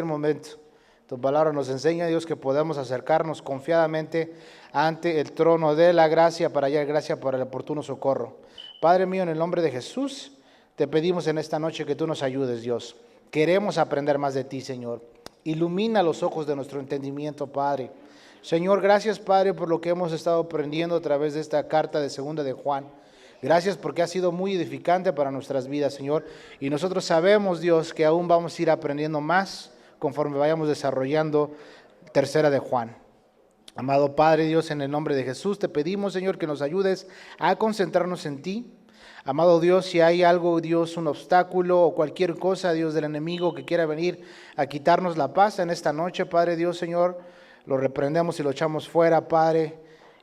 momento. Tu palabra nos enseña, Dios, que podemos acercarnos confiadamente ante el trono de la gracia para hallar gracia para el oportuno socorro. Padre mío, en el nombre de Jesús, te pedimos en esta noche que tú nos ayudes, Dios. Queremos aprender más de ti, Señor. Ilumina los ojos de nuestro entendimiento, Padre. Señor, gracias, Padre, por lo que hemos estado aprendiendo a través de esta carta de segunda de Juan. Gracias porque ha sido muy edificante para nuestras vidas, Señor. Y nosotros sabemos, Dios, que aún vamos a ir aprendiendo más conforme vayamos desarrollando tercera de Juan. Amado Padre Dios, en el nombre de Jesús, te pedimos, Señor, que nos ayudes a concentrarnos en ti. Amado Dios, si hay algo, Dios, un obstáculo o cualquier cosa, Dios, del enemigo que quiera venir a quitarnos la paz en esta noche, Padre Dios, Señor, lo reprendemos y lo echamos fuera, Padre.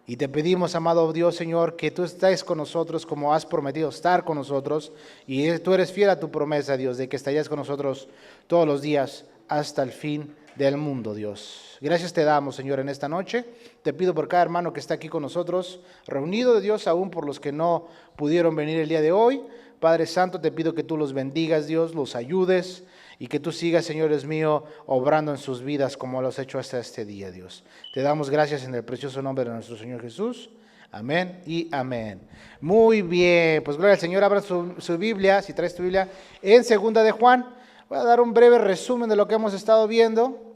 Y te pedimos, amado Dios, Señor, que tú estés con nosotros como has prometido estar con nosotros. Y tú eres fiel a tu promesa, Dios, de que estarías con nosotros todos los días hasta el fin del mundo, Dios. Gracias te damos, Señor, en esta noche. Te pido por cada hermano que está aquí con nosotros, reunido, Dios, aún por los que no pudieron venir el día de hoy. Padre Santo, te pido que tú los bendigas, Dios, los ayudes y que tú sigas, Señor, es mío, obrando en sus vidas como lo has hecho hasta este día, Dios. Te damos gracias en el precioso nombre de nuestro Señor Jesús. Amén y amén. Muy bien, pues gloria al Señor. Abra su Biblia, si traes tu Biblia, en segunda de Juan. Voy a dar un breve resumen de lo que hemos estado viendo,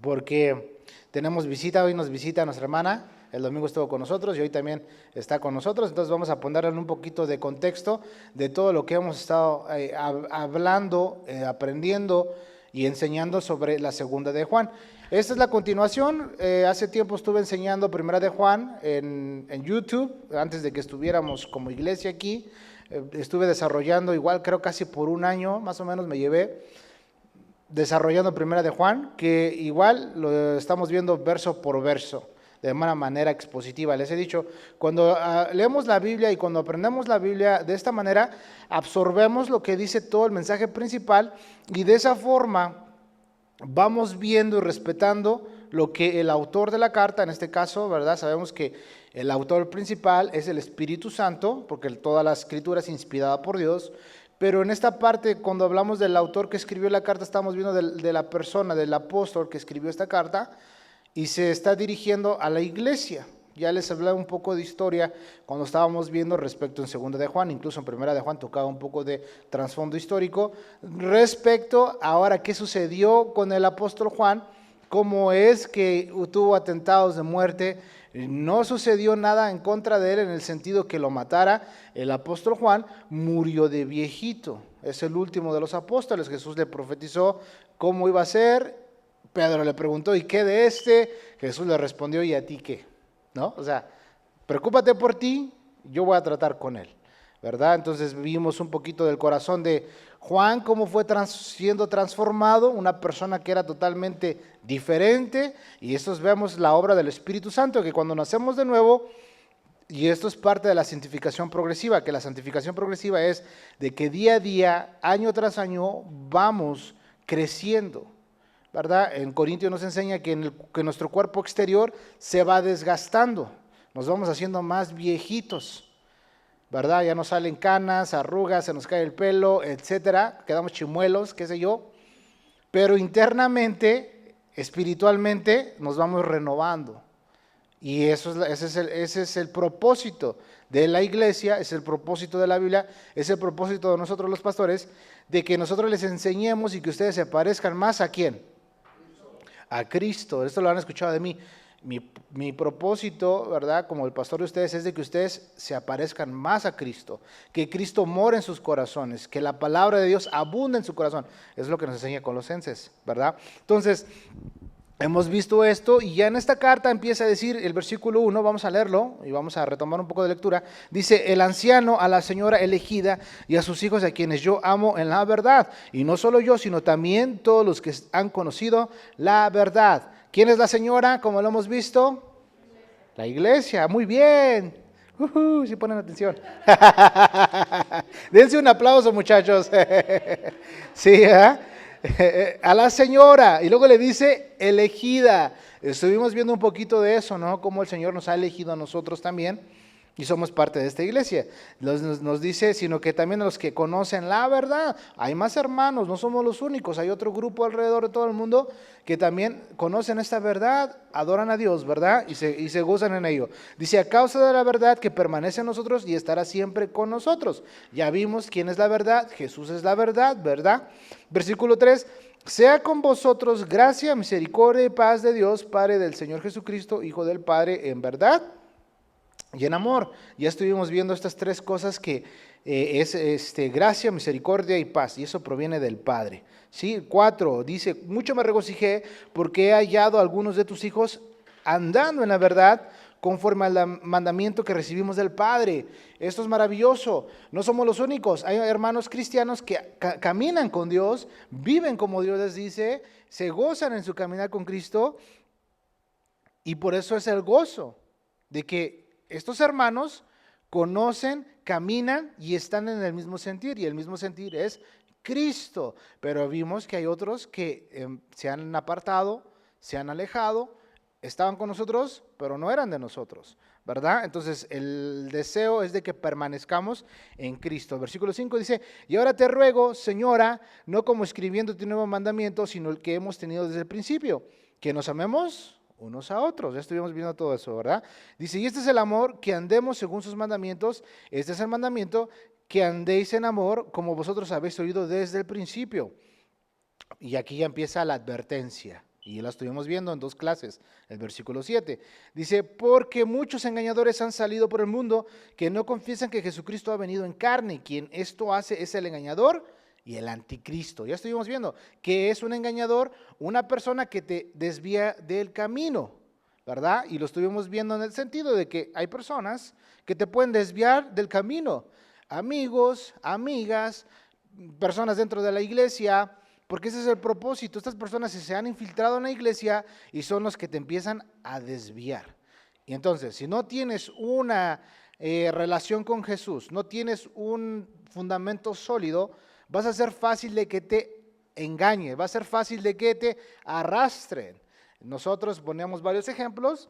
porque tenemos visita, hoy nos visita nuestra hermana, el domingo estuvo con nosotros y hoy también está con nosotros, entonces vamos a ponerle un poquito de contexto de todo lo que hemos estado hablando, aprendiendo y enseñando sobre la segunda de Juan. Esta es la continuación. Hace tiempo estuve enseñando primera de Juan en YouTube, antes de que estuviéramos como iglesia aquí. Estuve desarrollando, igual creo casi por un año, más o menos me llevé, desarrollando primera de Juan, que igual lo estamos viendo verso por verso, de una manera expositiva. Les he dicho, cuando leemos la Biblia y cuando aprendemos la Biblia de esta manera, absorbemos lo que dice todo el mensaje principal y de esa forma vamos viendo y respetando lo que el autor de la carta, en este caso, ¿verdad? Sabemos que el autor principal es el Espíritu Santo, porque toda la escritura es inspirada por Dios, pero en esta parte, cuando hablamos del autor que escribió la carta, estamos viendo de la persona, del apóstol que escribió esta carta, y se está dirigiendo a la iglesia. Ya les hablé un poco de historia cuando estábamos viendo respecto en segunda de Juan, incluso en primera de Juan tocaba un poco de trasfondo histórico, respecto ahora qué sucedió con el apóstol Juan, cómo es que tuvo atentados de muerte. No sucedió nada en contra de él en el sentido que lo matara. El apóstol Juan murió de viejito. Es el último de los apóstoles. Jesús le profetizó cómo iba a ser. Pedro le preguntó, ¿y qué de este? Jesús le respondió, ¿y a ti qué? ¿No? O sea, preocúpate por ti, yo voy a tratar con él, ¿verdad? Entonces vimos un poquito del corazón de Juan, cómo fue siendo transformado, una persona que era totalmente diferente, y esto vemos la obra del Espíritu Santo, que cuando nacemos de nuevo, y esto es parte de la santificación progresiva, que la santificación progresiva es de que día a día, año tras año, vamos creciendo, ¿verdad? En Corintios nos enseña que nuestro cuerpo exterior se va desgastando, nos vamos haciendo más viejitos, ¿verdad? Ya nos salen canas, arrugas, se nos cae el pelo, etcétera, quedamos chimuelos, qué sé yo, pero internamente, espiritualmente, nos vamos renovando. Y ese es el propósito de la iglesia, es el propósito de la Biblia, es el propósito de nosotros los pastores, de que nosotros les enseñemos y que ustedes se parezcan más ¿a quién? A Cristo. Esto lo han escuchado de mí. Mi propósito, ¿verdad? Como el pastor de ustedes, es de que ustedes se aparezcan más a Cristo, que Cristo more en sus corazones, que la palabra de Dios abunde en su corazón. Es lo que nos enseña Colosenses, ¿verdad? Entonces, hemos visto esto y ya en esta carta empieza a decir el versículo 1, vamos a leerlo y vamos a retomar un poco de lectura. Dice, el anciano a la señora elegida y a sus hijos a quienes yo amo en la verdad. Y no solo yo, sino también todos los que han conocido la verdad. ¿Quién es la señora? Como lo hemos visto. La iglesia, muy bien. Sí ponen atención. Dense un aplauso, muchachos. Sí, a la señora, y luego le dice elegida. Estuvimos viendo un poquito de eso, ¿no? Cómo el Señor nos ha elegido a nosotros también. y somos parte de esta iglesia. Nos dice, sino que también a los que conocen la verdad. Hay más hermanos, no somos los únicos, hay otro grupo alrededor de todo el mundo que también conocen esta verdad, adoran a Dios, ¿verdad? Y se gozan en ello. Dice, a causa de la verdad que permanece en nosotros y estará siempre con nosotros. Ya vimos quién es la verdad, Jesús es la verdad, ¿verdad? Versículo 3. Sea con vosotros gracia, misericordia y paz de Dios, Padre del Señor Jesucristo, Hijo del Padre, en verdad y en amor. Ya estuvimos viendo estas tres cosas que es gracia, misericordia y paz, y eso proviene del Padre. ¿Sí? 4, dice, mucho me regocijé porque he hallado a algunos de tus hijos andando en la verdad, conforme al mandamiento que recibimos del Padre. Esto es maravilloso. No somos los únicos. Hay hermanos cristianos que caminan con Dios, viven como Dios les dice, se gozan en su caminar con Cristo, y por eso es el gozo de que estos hermanos conocen, caminan y están en el mismo sentir, y el mismo sentir es Cristo. Pero vimos que hay otros que se han apartado, se han alejado, estaban con nosotros, pero no eran de nosotros, ¿verdad? Entonces el deseo es de que permanezcamos en Cristo. Versículo 5 dice, y ahora te ruego, Señora, no como escribiéndote un nuevo mandamiento, sino el que hemos tenido desde el principio, que nos amemos unos a otros. Ya estuvimos viendo todo eso, ¿verdad? Dice, y este es el amor, que andemos según sus mandamientos. Este es el mandamiento, que andéis en amor, como vosotros habéis oído desde el principio. Y aquí ya empieza la advertencia, y la estuvimos viendo en 2 clases, el versículo 7. Dice, porque muchos engañadores han salido por el mundo, que no confiesan que Jesucristo ha venido en carne. Quien esto hace es el engañador y el anticristo. Ya estuvimos viendo que es un engañador, una persona que te desvía del camino, ¿verdad? Y lo estuvimos viendo en el sentido de que hay personas que te pueden desviar del camino, amigos, amigas, personas dentro de la iglesia, porque ese es el propósito. Estas personas se han infiltrado en la iglesia y son los que te empiezan a desviar. Y entonces, si no tienes una relación con Jesús, no tienes un fundamento sólido, vas a ser fácil de que te engañe, va a ser fácil de que te arrastren. Nosotros ponemos varios ejemplos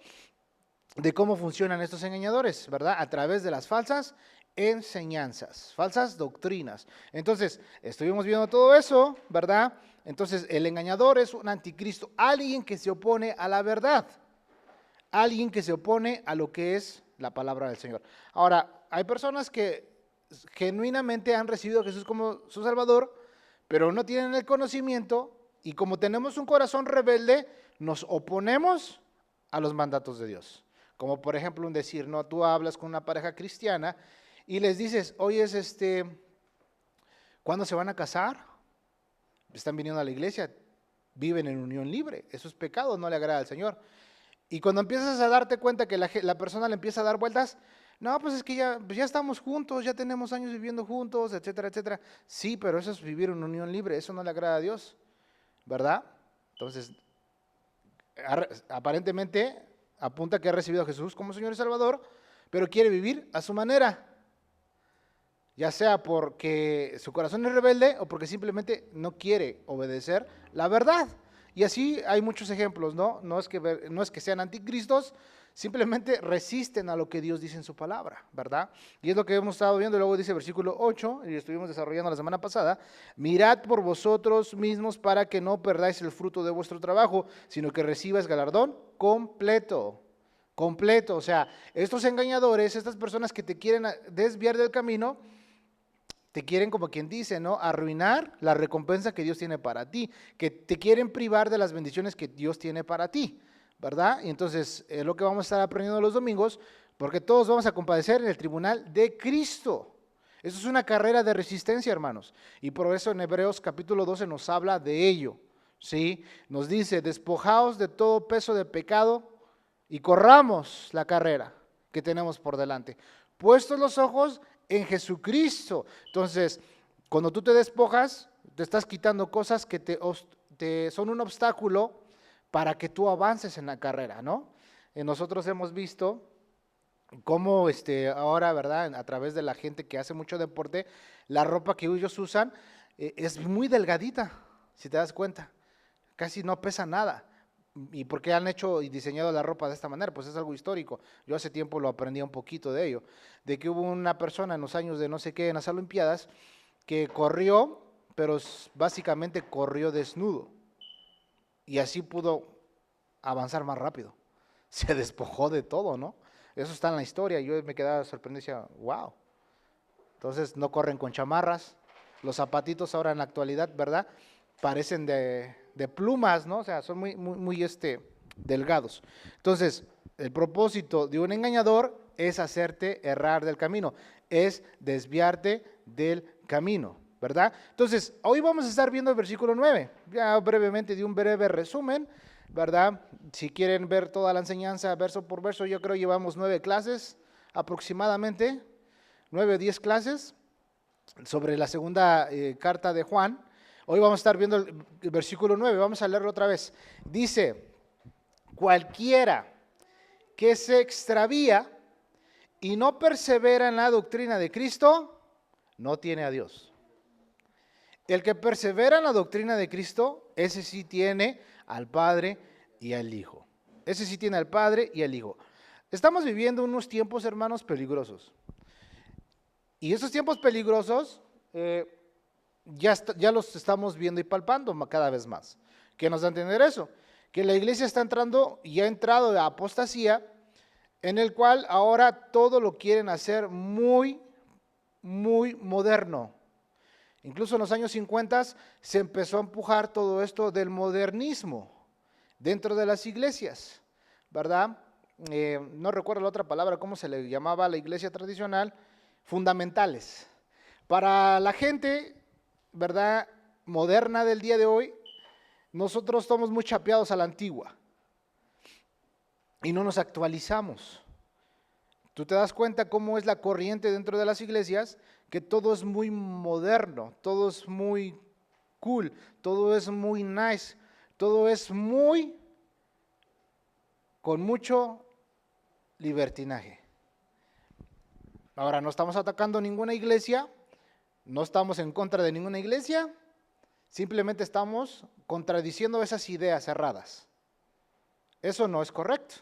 de cómo funcionan estos engañadores, ¿verdad? A través de las falsas enseñanzas, falsas doctrinas. Entonces, estuvimos viendo todo eso, ¿verdad? Entonces, el engañador es un anticristo, alguien que se opone a la verdad, alguien que se opone a lo que es la palabra del Señor. Ahora, hay personas que genuinamente han recibido a Jesús como su Salvador, pero no tienen el conocimiento, y como tenemos un corazón rebelde, nos oponemos a los mandatos de Dios. Como por ejemplo un decir, no, tú hablas con una pareja cristiana y les dices, oye, ¿cuándo se van a casar? Están viniendo a la iglesia, viven en unión libre, eso es pecado, no le agrada al Señor. Y cuando empiezas a darte cuenta que la persona le empieza a dar vueltas, no, pues es que ya estamos juntos, ya tenemos años viviendo juntos, etcétera, etcétera. Sí, pero eso es vivir en unión libre, eso no le agrada a Dios, ¿verdad? Entonces, aparentemente apunta que ha recibido a Jesús como Señor y Salvador, pero quiere vivir a su manera, ya sea porque su corazón es rebelde o porque simplemente no quiere obedecer la verdad. Y así hay muchos ejemplos, ¿no? No es que sean anticristos, simplemente resisten a lo que Dios dice en su palabra, ¿verdad? Y es lo que hemos estado viendo. Luego dice versículo 8, y estuvimos desarrollando la semana pasada, mirad por vosotros mismos para que no perdáis el fruto de vuestro trabajo, sino que recibas galardón completo. Completo, o sea, estos engañadores, estas personas que te quieren desviar del camino, te quieren, como quien dice, ¿no?, arruinar la recompensa que Dios tiene para ti, que te quieren privar de las bendiciones que Dios tiene para ti, ¿verdad? Y entonces es lo que vamos a estar aprendiendo los domingos, porque todos vamos a compadecer en el tribunal de Cristo. Eso es una carrera de resistencia, hermanos, y por eso en Hebreos capítulo 12 nos habla de ello, ¿sí? Nos dice, despojaos de todo peso de pecado y corramos la carrera que tenemos por delante, puestos los ojos en Jesucristo. Entonces, cuando tú te despojas, te estás quitando cosas que te son un obstáculo para que tú avances en la carrera, ¿no? Nosotros hemos visto cómo ahora, ¿verdad?, a través de la gente que hace mucho deporte, la ropa que ellos usan es muy delgadita, si te das cuenta, casi no pesa nada. ¿Y por qué han hecho y diseñado la ropa de esta manera? Pues es algo histórico. Yo hace tiempo lo aprendí un poquito de ello, de que hubo una persona en los años de no sé qué, en las Olimpiadas, que corrió, pero básicamente corrió desnudo. Y así pudo avanzar más rápido. Se despojó de todo, ¿no? Eso está en la historia. Yo me quedaba sorprendido y decía, wow. Entonces no corren con chamarras. Los zapatitos ahora en la actualidad, ¿verdad? Parecen de plumas, ¿no? O sea, son muy delgados. Entonces, el propósito de un engañador es hacerte errar del camino, es desviarte del camino, ¿verdad? Entonces, hoy vamos a estar viendo el versículo 9. Ya brevemente di un breve resumen, ¿verdad? Si quieren ver toda la enseñanza verso por verso, yo creo llevamos 9 clases aproximadamente, 9 o 10 clases sobre la segunda carta de Juan. Hoy vamos a estar viendo el versículo 9, vamos a leerlo otra vez. Dice, cualquiera que se extravía y no persevera en la doctrina de Cristo, no tiene a Dios. El que persevera en la doctrina de Cristo, ese sí tiene al Padre y al Hijo. Ese sí tiene al Padre y al Hijo. Estamos viviendo unos tiempos, hermanos, peligrosos. Y esos tiempos peligrosos ya los estamos viendo y palpando cada vez más. ¿Qué nos da a entender eso? Que la iglesia está entrando y ha entrado de apostasía, en el cual ahora todo lo quieren hacer muy moderno. Incluso en los años 50 se empezó a empujar todo esto del modernismo dentro de las iglesias, ¿verdad? No recuerdo la otra palabra, ¿cómo se le llamaba a la iglesia tradicional? Fundamentales. Para la gente, ¿verdad?, moderna del día de hoy, nosotros estamos muy chapeados a la antigua y no nos actualizamos. Tú te das cuenta cómo es la corriente dentro de las iglesias, que todo es muy moderno, todo es muy cool, todo es muy nice, todo es con mucho libertinaje. Ahora, no estamos atacando ninguna iglesia, no estamos en contra de ninguna iglesia, simplemente estamos contradiciendo esas ideas cerradas. Eso no es correcto,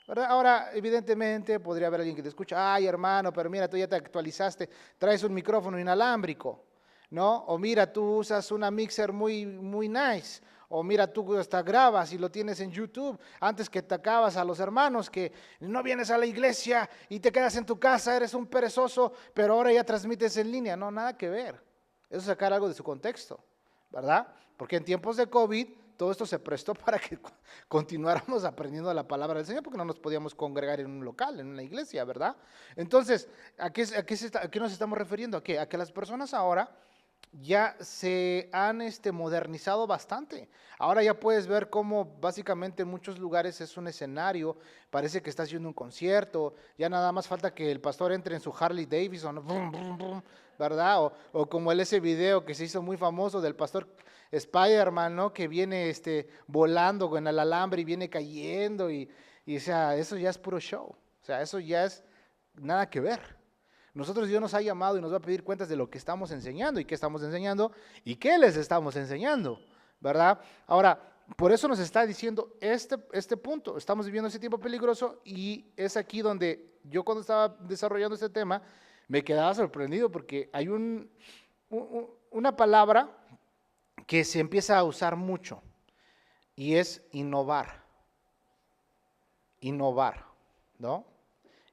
¿verdad? Ahora, evidentemente, podría haber alguien que te escucha, ay, hermano, pero mira, tú ya te actualizaste, traes un micrófono inalámbrico, ¿no? O mira, tú usas una mixer muy nice, o mira, tú hasta grabas y lo tienes en YouTube. Antes que atacabas a los hermanos que no vienes a la iglesia y te quedas en tu casa, eres un perezoso, pero ahora ya transmites en línea. No, nada que ver. Eso es sacar algo de su contexto, ¿verdad? Porque en tiempos de COVID todo esto se prestó para que continuáramos aprendiendo la palabra del Señor, porque no nos podíamos congregar en un local, en una iglesia, ¿verdad? Entonces, ¿a qué nos estamos refiriendo? ¿A qué? A que las personas ahora ya se han modernizado bastante. Ahora ya puedes ver cómo básicamente en muchos lugares es un escenario, parece que está haciendo un concierto, ya nada más falta que el pastor entre en su Harley Davidson, brum, brum, brum, ¿verdad? O como ese video que se hizo muy famoso del pastor Spider-Man, ¿no? Que viene volando con el alambre y viene cayendo o sea, eso ya es puro show, o sea, eso ya es nada que ver. Nosotros Dios nos ha llamado y nos va a pedir cuentas de lo que estamos enseñando y qué estamos enseñando y qué les estamos enseñando, ¿verdad? Ahora, por eso nos está diciendo este punto. Estamos viviendo ese tiempo peligroso y es aquí donde yo cuando estaba desarrollando este tema me quedaba sorprendido porque hay una palabra que se empieza a usar mucho y es innovar. Innovar, ¿no?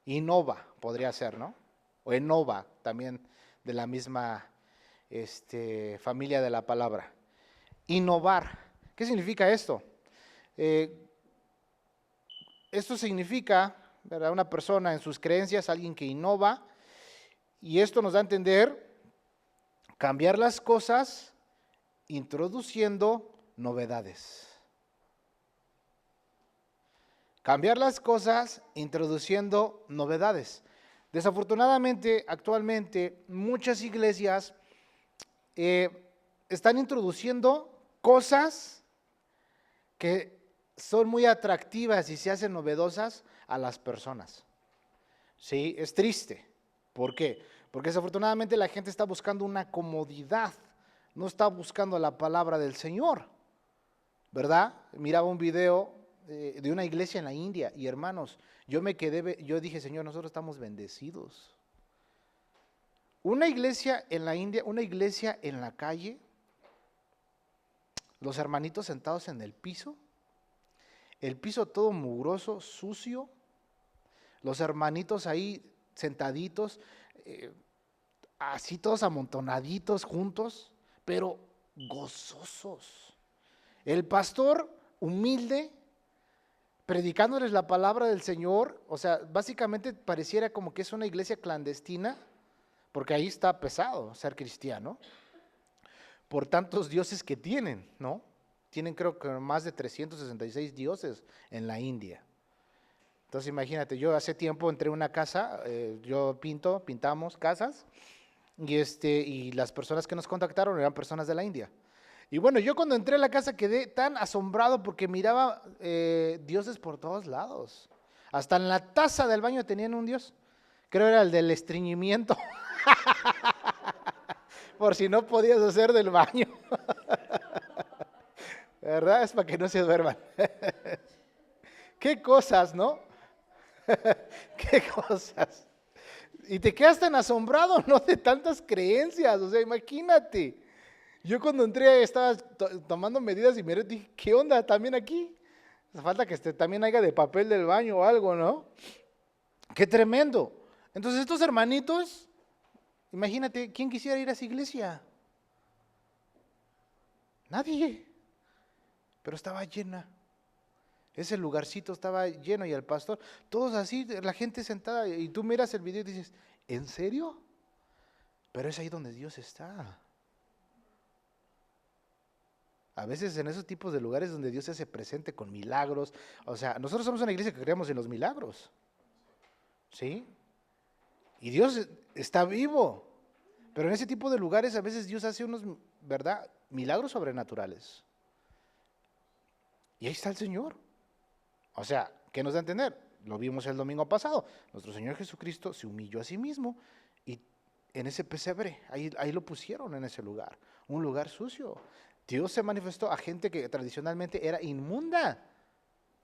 Innova podría ser, ¿no? O Enova, también de la misma familia de la palabra. Innovar. ¿Qué significa esto? Esto significa, ¿verdad?, una persona en sus creencias, alguien que innova, y esto nos da a entender cambiar las cosas introduciendo novedades. Cambiar las cosas introduciendo novedades. Desafortunadamente, actualmente, muchas iglesias están introduciendo cosas que son muy atractivas y se hacen novedosas a las personas. Sí, es triste. ¿Por qué? Porque desafortunadamente la gente está buscando una comodidad, no está buscando la palabra del Señor. ¿verdad? Miraba un video de una iglesia en la India y hermanos, yo dije, Señor, nosotros estamos bendecidos. Una iglesia en la India, una iglesia en la calle, los hermanitos sentados en el piso todo mugroso, sucio, los hermanitos ahí sentaditos, así todos amontonaditos juntos, pero gozosos. El pastor humilde, predicándoles la palabra del Señor, o sea, básicamente pareciera como que es una iglesia clandestina, porque ahí está pesado ser cristiano, por tantos dioses que tienen, ¿no? Tienen creo que más de 366 dioses en la India. Entonces imagínate, yo hace tiempo entré a una casa, yo pintamos casas, y las personas que nos contactaron eran personas de la India. Y bueno, yo cuando entré a la casa quedé tan asombrado porque miraba dioses por todos lados. Hasta en la taza del baño tenían un dios. Creo era el del estreñimiento. Por si no podías hacer del baño. ¿Verdad? Es para que no se duerman. Qué cosas, ¿no? Qué cosas. Y te quedas tan asombrado, ¿no? De tantas creencias. O sea, imagínate. Yo cuando entré estaba tomando medidas y me dije, ¿qué onda también aquí? Falta que también haya de papel del baño o algo, ¿no? Qué tremendo. Entonces estos hermanitos, imagínate, ¿quién quisiera ir a esa iglesia? Nadie. Pero estaba llena. Ese lugarcito estaba lleno y el pastor, todos así, la gente sentada, y tú miras el video y dices, ¿en serio? Pero es ahí donde Dios está. A veces en esos tipos de lugares donde Dios se hace presente con milagros, o sea, nosotros somos una iglesia que creemos en los milagros, ¿sí? Y Dios está vivo, pero en ese tipo de lugares a veces Dios hace unos, ¿verdad? Milagros sobrenaturales. Y ahí está el Señor. O sea, ¿qué nos da a entender? Lo vimos el domingo pasado. Nuestro Señor Jesucristo se humilló a sí mismo y en ese pesebre, ahí lo pusieron en ese lugar, un lugar sucio. Dios se manifestó a gente que tradicionalmente era inmunda,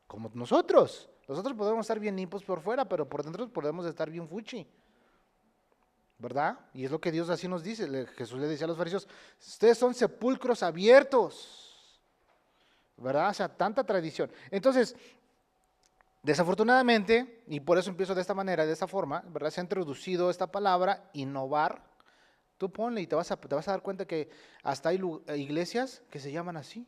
como nosotros. Nosotros podemos estar bien limpios por fuera, pero por dentro podemos estar bien fuchi, ¿verdad? Y es lo que Dios así nos dice. Jesús le decía a los fariseos, ustedes son sepulcros abiertos, ¿verdad? O sea, tanta tradición. Entonces, desafortunadamente, y por eso empiezo de esta manera, de esta forma, ¿verdad? Se ha introducido esta palabra, innovar. Tú ponle y te vas a dar cuenta que hasta hay iglesias que se llaman así.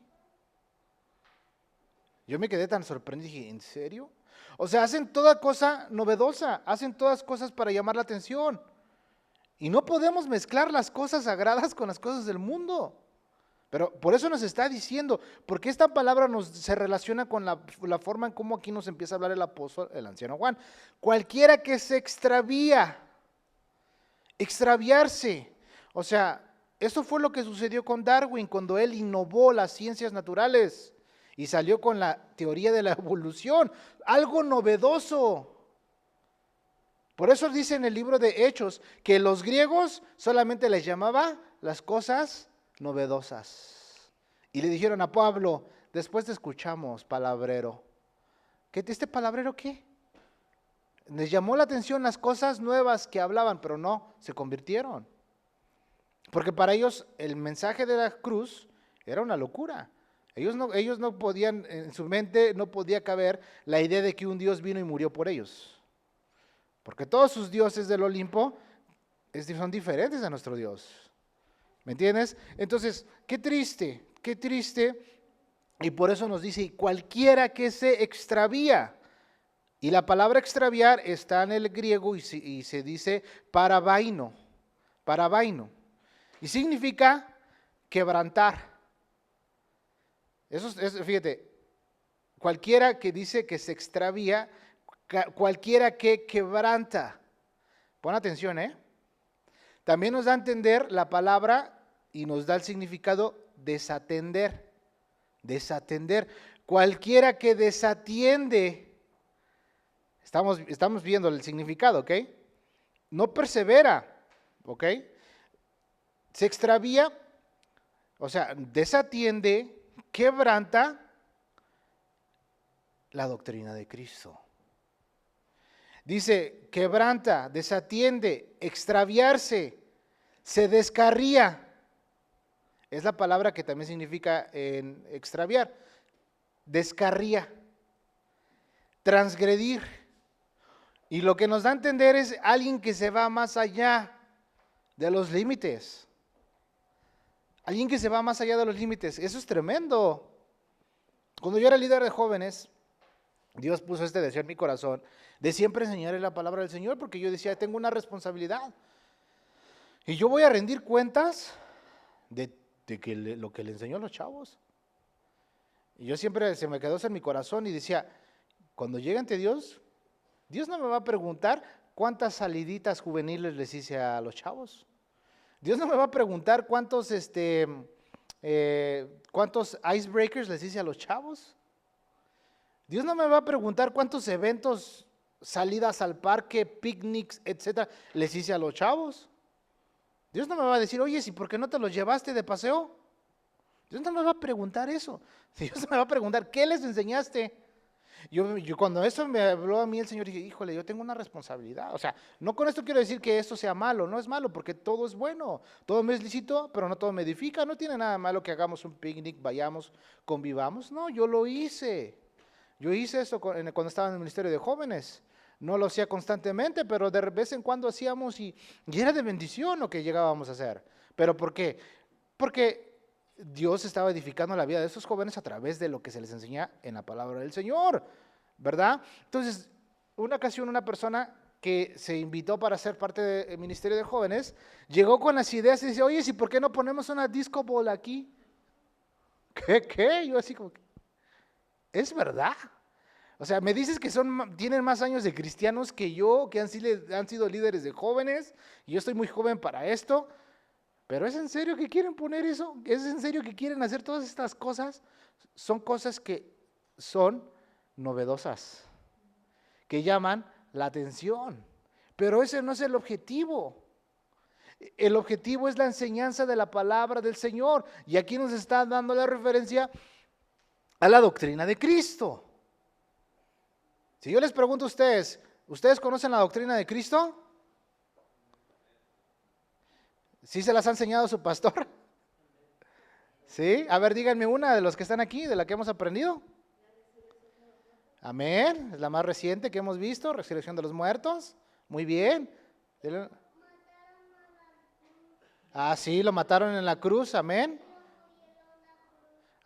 Yo me quedé tan sorprendido y dije, ¿en serio? O sea, hacen toda cosa novedosa, hacen todas cosas para llamar la atención. Y no podemos mezclar las cosas sagradas con las cosas del mundo. Pero por eso nos está diciendo, porque esta palabra se relaciona con la forma en cómo aquí nos empieza a hablar el apóstol, el anciano Juan. Cualquiera que se extraviarse. O sea, eso fue lo que sucedió con Darwin cuando él innovó las ciencias naturales y salió con la teoría de la evolución, algo novedoso. Por eso dice en el libro de Hechos que los griegos solamente les llamaba las cosas novedosas. Y le dijeron a Pablo, después te escuchamos, palabrero. ¿Este palabrero qué? Les llamó la atención las cosas nuevas que hablaban, pero no, se convirtieron. Porque para ellos el mensaje de la cruz era una locura. Ellos no podían, en su mente no podía caber la idea de que un Dios vino y murió por ellos. Porque todos sus dioses del Olimpo son diferentes a nuestro Dios. ¿Me entiendes? Entonces, qué triste. Y por eso nos dice, cualquiera que se extravía. Y la palabra extraviar está en el griego y se dice parabaino. Y significa quebrantar. Fíjate, cualquiera que dice que se extravía, cualquiera que quebranta. Pon atención, ¿eh? También nos da a entender la palabra y nos da el significado desatender. Desatender. Cualquiera que desatiende. Estamos viendo el significado, ¿ok? No persevera, ¿ok? Se extravía, o sea, desatiende, quebranta la doctrina de Cristo. Dice, quebranta, desatiende, extraviarse, se descarría. Es la palabra que también significa extraviar. Descarría, transgredir. Y lo que nos da a entender es alguien que se va más allá de los límites. Alguien que se va más allá de los límites. Eso es tremendo. Cuando yo era líder de jóvenes, Dios puso este deseo en mi corazón de siempre enseñarles la palabra del Señor, porque yo decía, tengo una responsabilidad. Y yo voy a rendir cuentas de lo que le enseñó a los chavos. Y yo siempre se me quedó eso en mi corazón y decía, cuando llegue ante Dios, Dios no me va a preguntar cuántas saliditas juveniles les hice a los chavos. Dios no me va a preguntar cuántos icebreakers les hice a los chavos. Dios no me va a preguntar cuántos eventos, salidas al parque, picnics, etcétera, les hice a los chavos. Dios no me va a decir, oye, ¿y por qué no te los llevaste de paseo? Dios no me va a preguntar eso. Dios me va a preguntar, ¿qué les enseñaste? Yo cuando eso me habló a mí el Señor, dije, híjole, yo tengo una responsabilidad. O sea, no con esto quiero decir que esto sea malo, no es malo, porque todo es bueno. Todo me es lícito, pero no todo me edifica. No tiene nada malo que hagamos un picnic, vayamos, convivamos. No, yo lo hice. Yo hice eso cuando estaba en el ministerio de jóvenes. No lo hacía constantemente, pero de vez en cuando hacíamos y era de bendición lo que llegábamos a hacer. ¿Pero por qué? Porque Dios estaba edificando la vida de esos jóvenes a través de lo que se les enseña en la palabra del Señor, ¿verdad? Entonces, una ocasión una persona que se invitó para ser parte del ministerio de jóvenes, llegó con las ideas y dice, oye, ¿y por qué no ponemos una disco ball aquí? ¿Qué? Yo así como, ¿es verdad? O sea, me dices que tienen más años de cristianos que yo, que han sido líderes de jóvenes, y yo estoy muy joven para esto, pero ¿es en serio que quieren poner eso? ¿Es en serio que quieren hacer todas estas cosas? Son cosas que son novedosas, que llaman la atención, pero ese no es el objetivo. El objetivo es la enseñanza de la palabra del Señor, y aquí nos está dando la referencia a la doctrina de Cristo. Si yo les pregunto a ustedes, ¿ustedes conocen la doctrina de Cristo? ¿Sí se las ha enseñado su pastor? ¿Sí? A ver, díganme una de los que están aquí, de la que hemos aprendido. Amén. Es la más reciente que hemos visto, resurrección de los muertos. Muy bien. Ah, sí, lo mataron en la cruz. Amén.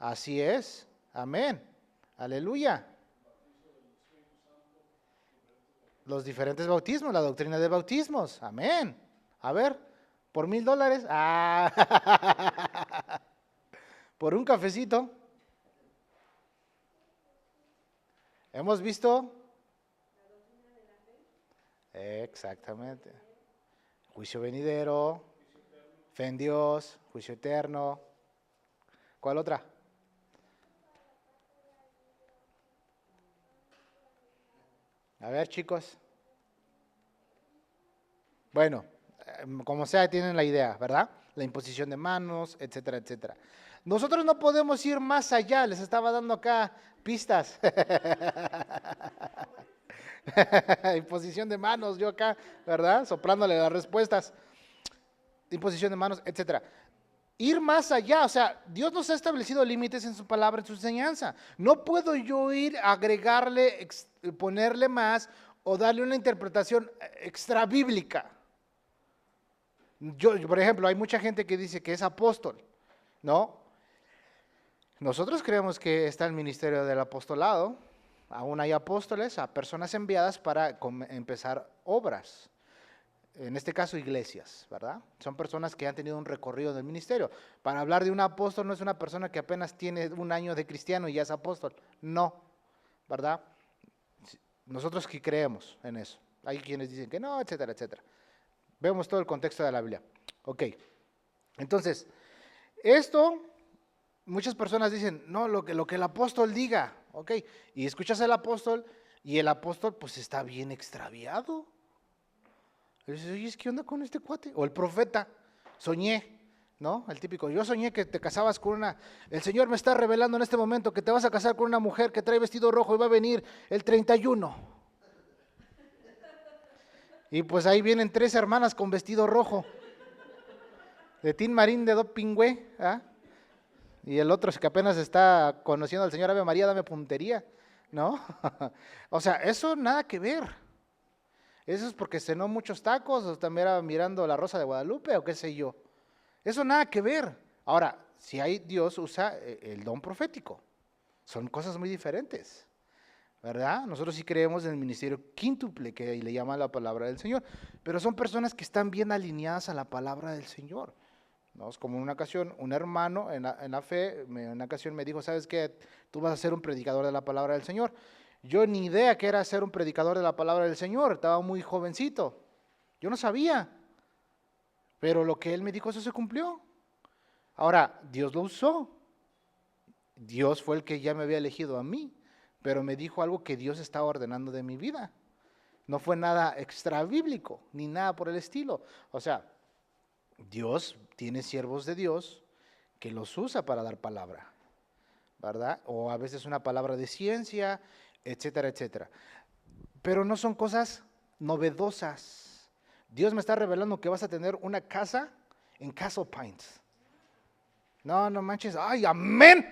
Así es. Amén. Aleluya. Los diferentes bautismos, la doctrina de bautismos. Amén. A ver, por $1,000. Ah, por un cafecito. Hemos visto. Exactamente. Juicio venidero, fe en Dios, juicio eterno. ¿Cuál otra? A ver, chicos. Bueno, como sea, tienen la idea, ¿verdad? La imposición de manos, etcétera, etcétera. Nosotros no podemos ir más allá, les estaba dando acá pistas. Imposición de manos, yo acá, ¿verdad? Soplándole las respuestas. Imposición de manos, etcétera. Ir más allá, o sea, Dios nos ha establecido límites en su palabra, en su enseñanza. No puedo yo ir a agregarle, ponerle más o darle una interpretación extra bíblica. Yo, por ejemplo, hay mucha gente que dice que es apóstol, ¿no? Nosotros creemos que está el ministerio del apostolado, aún hay apóstoles, a personas enviadas para empezar obras. En este caso, iglesias, ¿verdad? Son personas que han tenido un recorrido del ministerio. Para hablar de un apóstol no es una persona que apenas tiene 1 año de cristiano y ya es apóstol. No, ¿verdad? Nosotros que creemos en eso. Hay quienes dicen que no, etcétera, etcétera. Vemos todo el contexto de la Biblia. Ok, entonces, esto, muchas personas dicen, no, lo que el apóstol diga, ok, y escuchas al apóstol y el apóstol pues está bien extraviado. Y dices, oye, ¿qué onda con este cuate? O el profeta, soñé, ¿no? El típico, yo soñé que te casabas con el Señor me está revelando en este momento que te vas a casar con una mujer que trae vestido rojo y va a venir el 31. Y pues ahí vienen 3 hermanas con vestido rojo, de Tin Marín de Do Pingüe, ¿ah? Y el otro que apenas está conociendo al Señor, Ave María, dame puntería, ¿no? O sea, eso nada que ver. Eso es porque cenó muchos tacos o también era mirando la Rosa de Guadalupe o qué sé yo. Eso nada que ver. Ahora, si hay Dios usa el don profético. Son cosas muy diferentes, ¿verdad? Nosotros sí creemos en el ministerio quíntuple, que le llama la palabra del Señor, pero son personas que están bien alineadas a la palabra del Señor, ¿no? Es como en una ocasión, un hermano en la fe, en una ocasión me dijo, ¿sabes qué? Tú vas a ser un predicador de la palabra del Señor. Yo ni idea que era ser un predicador de la palabra del Señor, estaba muy jovencito, yo no sabía, pero lo que él me dijo, eso se cumplió. Ahora, Dios lo usó, Dios fue el que ya me había elegido a mí, pero me dijo algo que Dios estaba ordenando de mi vida. No fue nada extra bíblico, ni nada por el estilo. O sea, Dios tiene siervos de Dios que los usa para dar palabra, ¿verdad? O a veces una palabra de ciencia, etcétera, etcétera. Pero no son cosas novedosas. Dios me está revelando que vas a tener una casa en Castle Pines. No, no manches. ¡Ay, amén!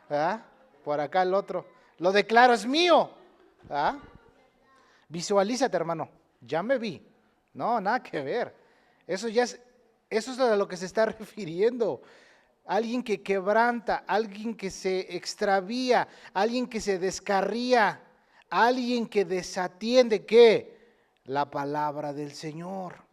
¿Verdad? Por acá el otro. Lo declaro, es mío. ¿Ah? Visualízate, hermano. Ya me vi. No, nada que ver. Eso es a lo que se está refiriendo. Alguien que quebranta, alguien que se extravía, alguien que se descarría, alguien que desatiende, ¿qué? La palabra del Señor.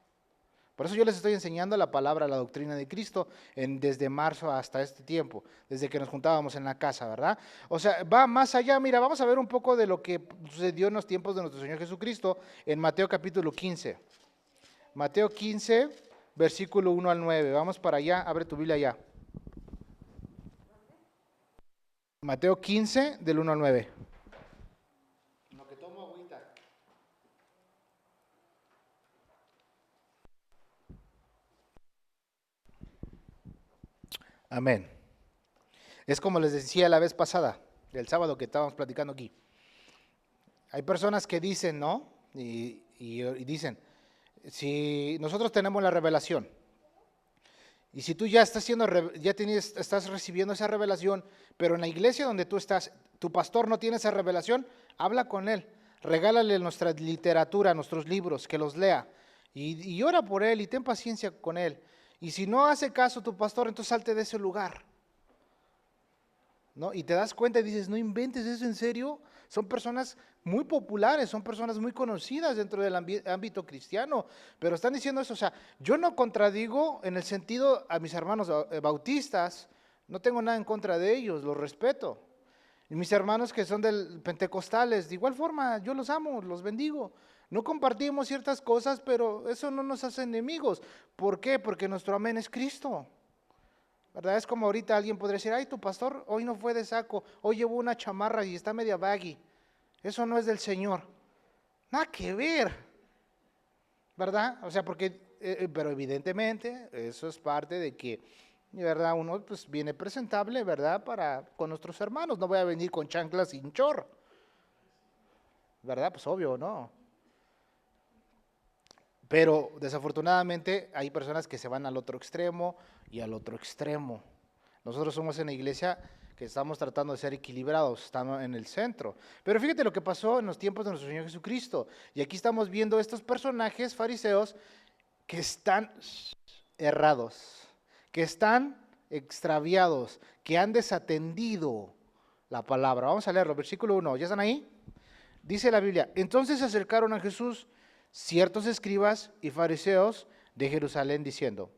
Por eso yo les estoy enseñando la palabra, la doctrina de Cristo, desde marzo hasta este tiempo, desde que nos juntábamos en la casa, ¿verdad? O sea, va más allá. Mira, vamos a ver un poco de lo que sucedió en los tiempos de nuestro Señor Jesucristo en Mateo capítulo 15. Mateo 15, versículo 1 al 9. Vamos para allá, abre tu Biblia allá. Mateo 15, del 1 al 9. Lo que tomo agüita. Amén. Es como les decía la vez pasada, el sábado que estábamos platicando aquí. Hay personas que dicen, ¿no? Y dicen, si nosotros tenemos la revelación, y si tú ya estás recibiendo esa revelación, pero en la iglesia donde tú estás, tu pastor no tiene esa revelación, habla con él, regálale nuestra literatura, nuestros libros, que los lea, y ora por él y ten paciencia con él. Y si no hace caso tu pastor, entonces salte de ese lugar, ¿no? Y te das cuenta y dices, no inventes, ¿eso en serio? Son personas muy populares, son personas muy conocidas dentro del ámbito cristiano, pero están diciendo eso. O sea, yo no contradigo en el sentido a mis hermanos bautistas, no tengo nada en contra de ellos, los respeto. Y mis hermanos que son pentecostales, de igual forma, yo los amo, los bendigo. No compartimos ciertas cosas, pero eso no nos hace enemigos. ¿Por qué? Porque nuestro amén es Cristo. ¿Verdad? Es como ahorita alguien podría decir, ay, tu pastor hoy no fue de saco, hoy llevó una chamarra y está media baggy. Eso no es del Señor. Nada que ver, ¿verdad? O sea, pero evidentemente eso es parte de que, ¿verdad? Uno pues viene presentable, ¿verdad? Con nuestros hermanos. No voy a venir con chanclas sin chor, ¿verdad? Pues obvio, ¿no? Pero desafortunadamente hay personas que se van al otro extremo y al otro extremo. Nosotros somos en la iglesia que estamos tratando de ser equilibrados, estamos en el centro. Pero fíjate lo que pasó en los tiempos de nuestro Señor Jesucristo. Y aquí estamos viendo estos personajes fariseos que están errados, que están extraviados, que han desatendido la palabra. Vamos a leerlo, versículo 1. ¿Ya están ahí? Dice la Biblia, entonces se acercaron a Jesús ciertos escribas y fariseos de Jerusalén diciendo,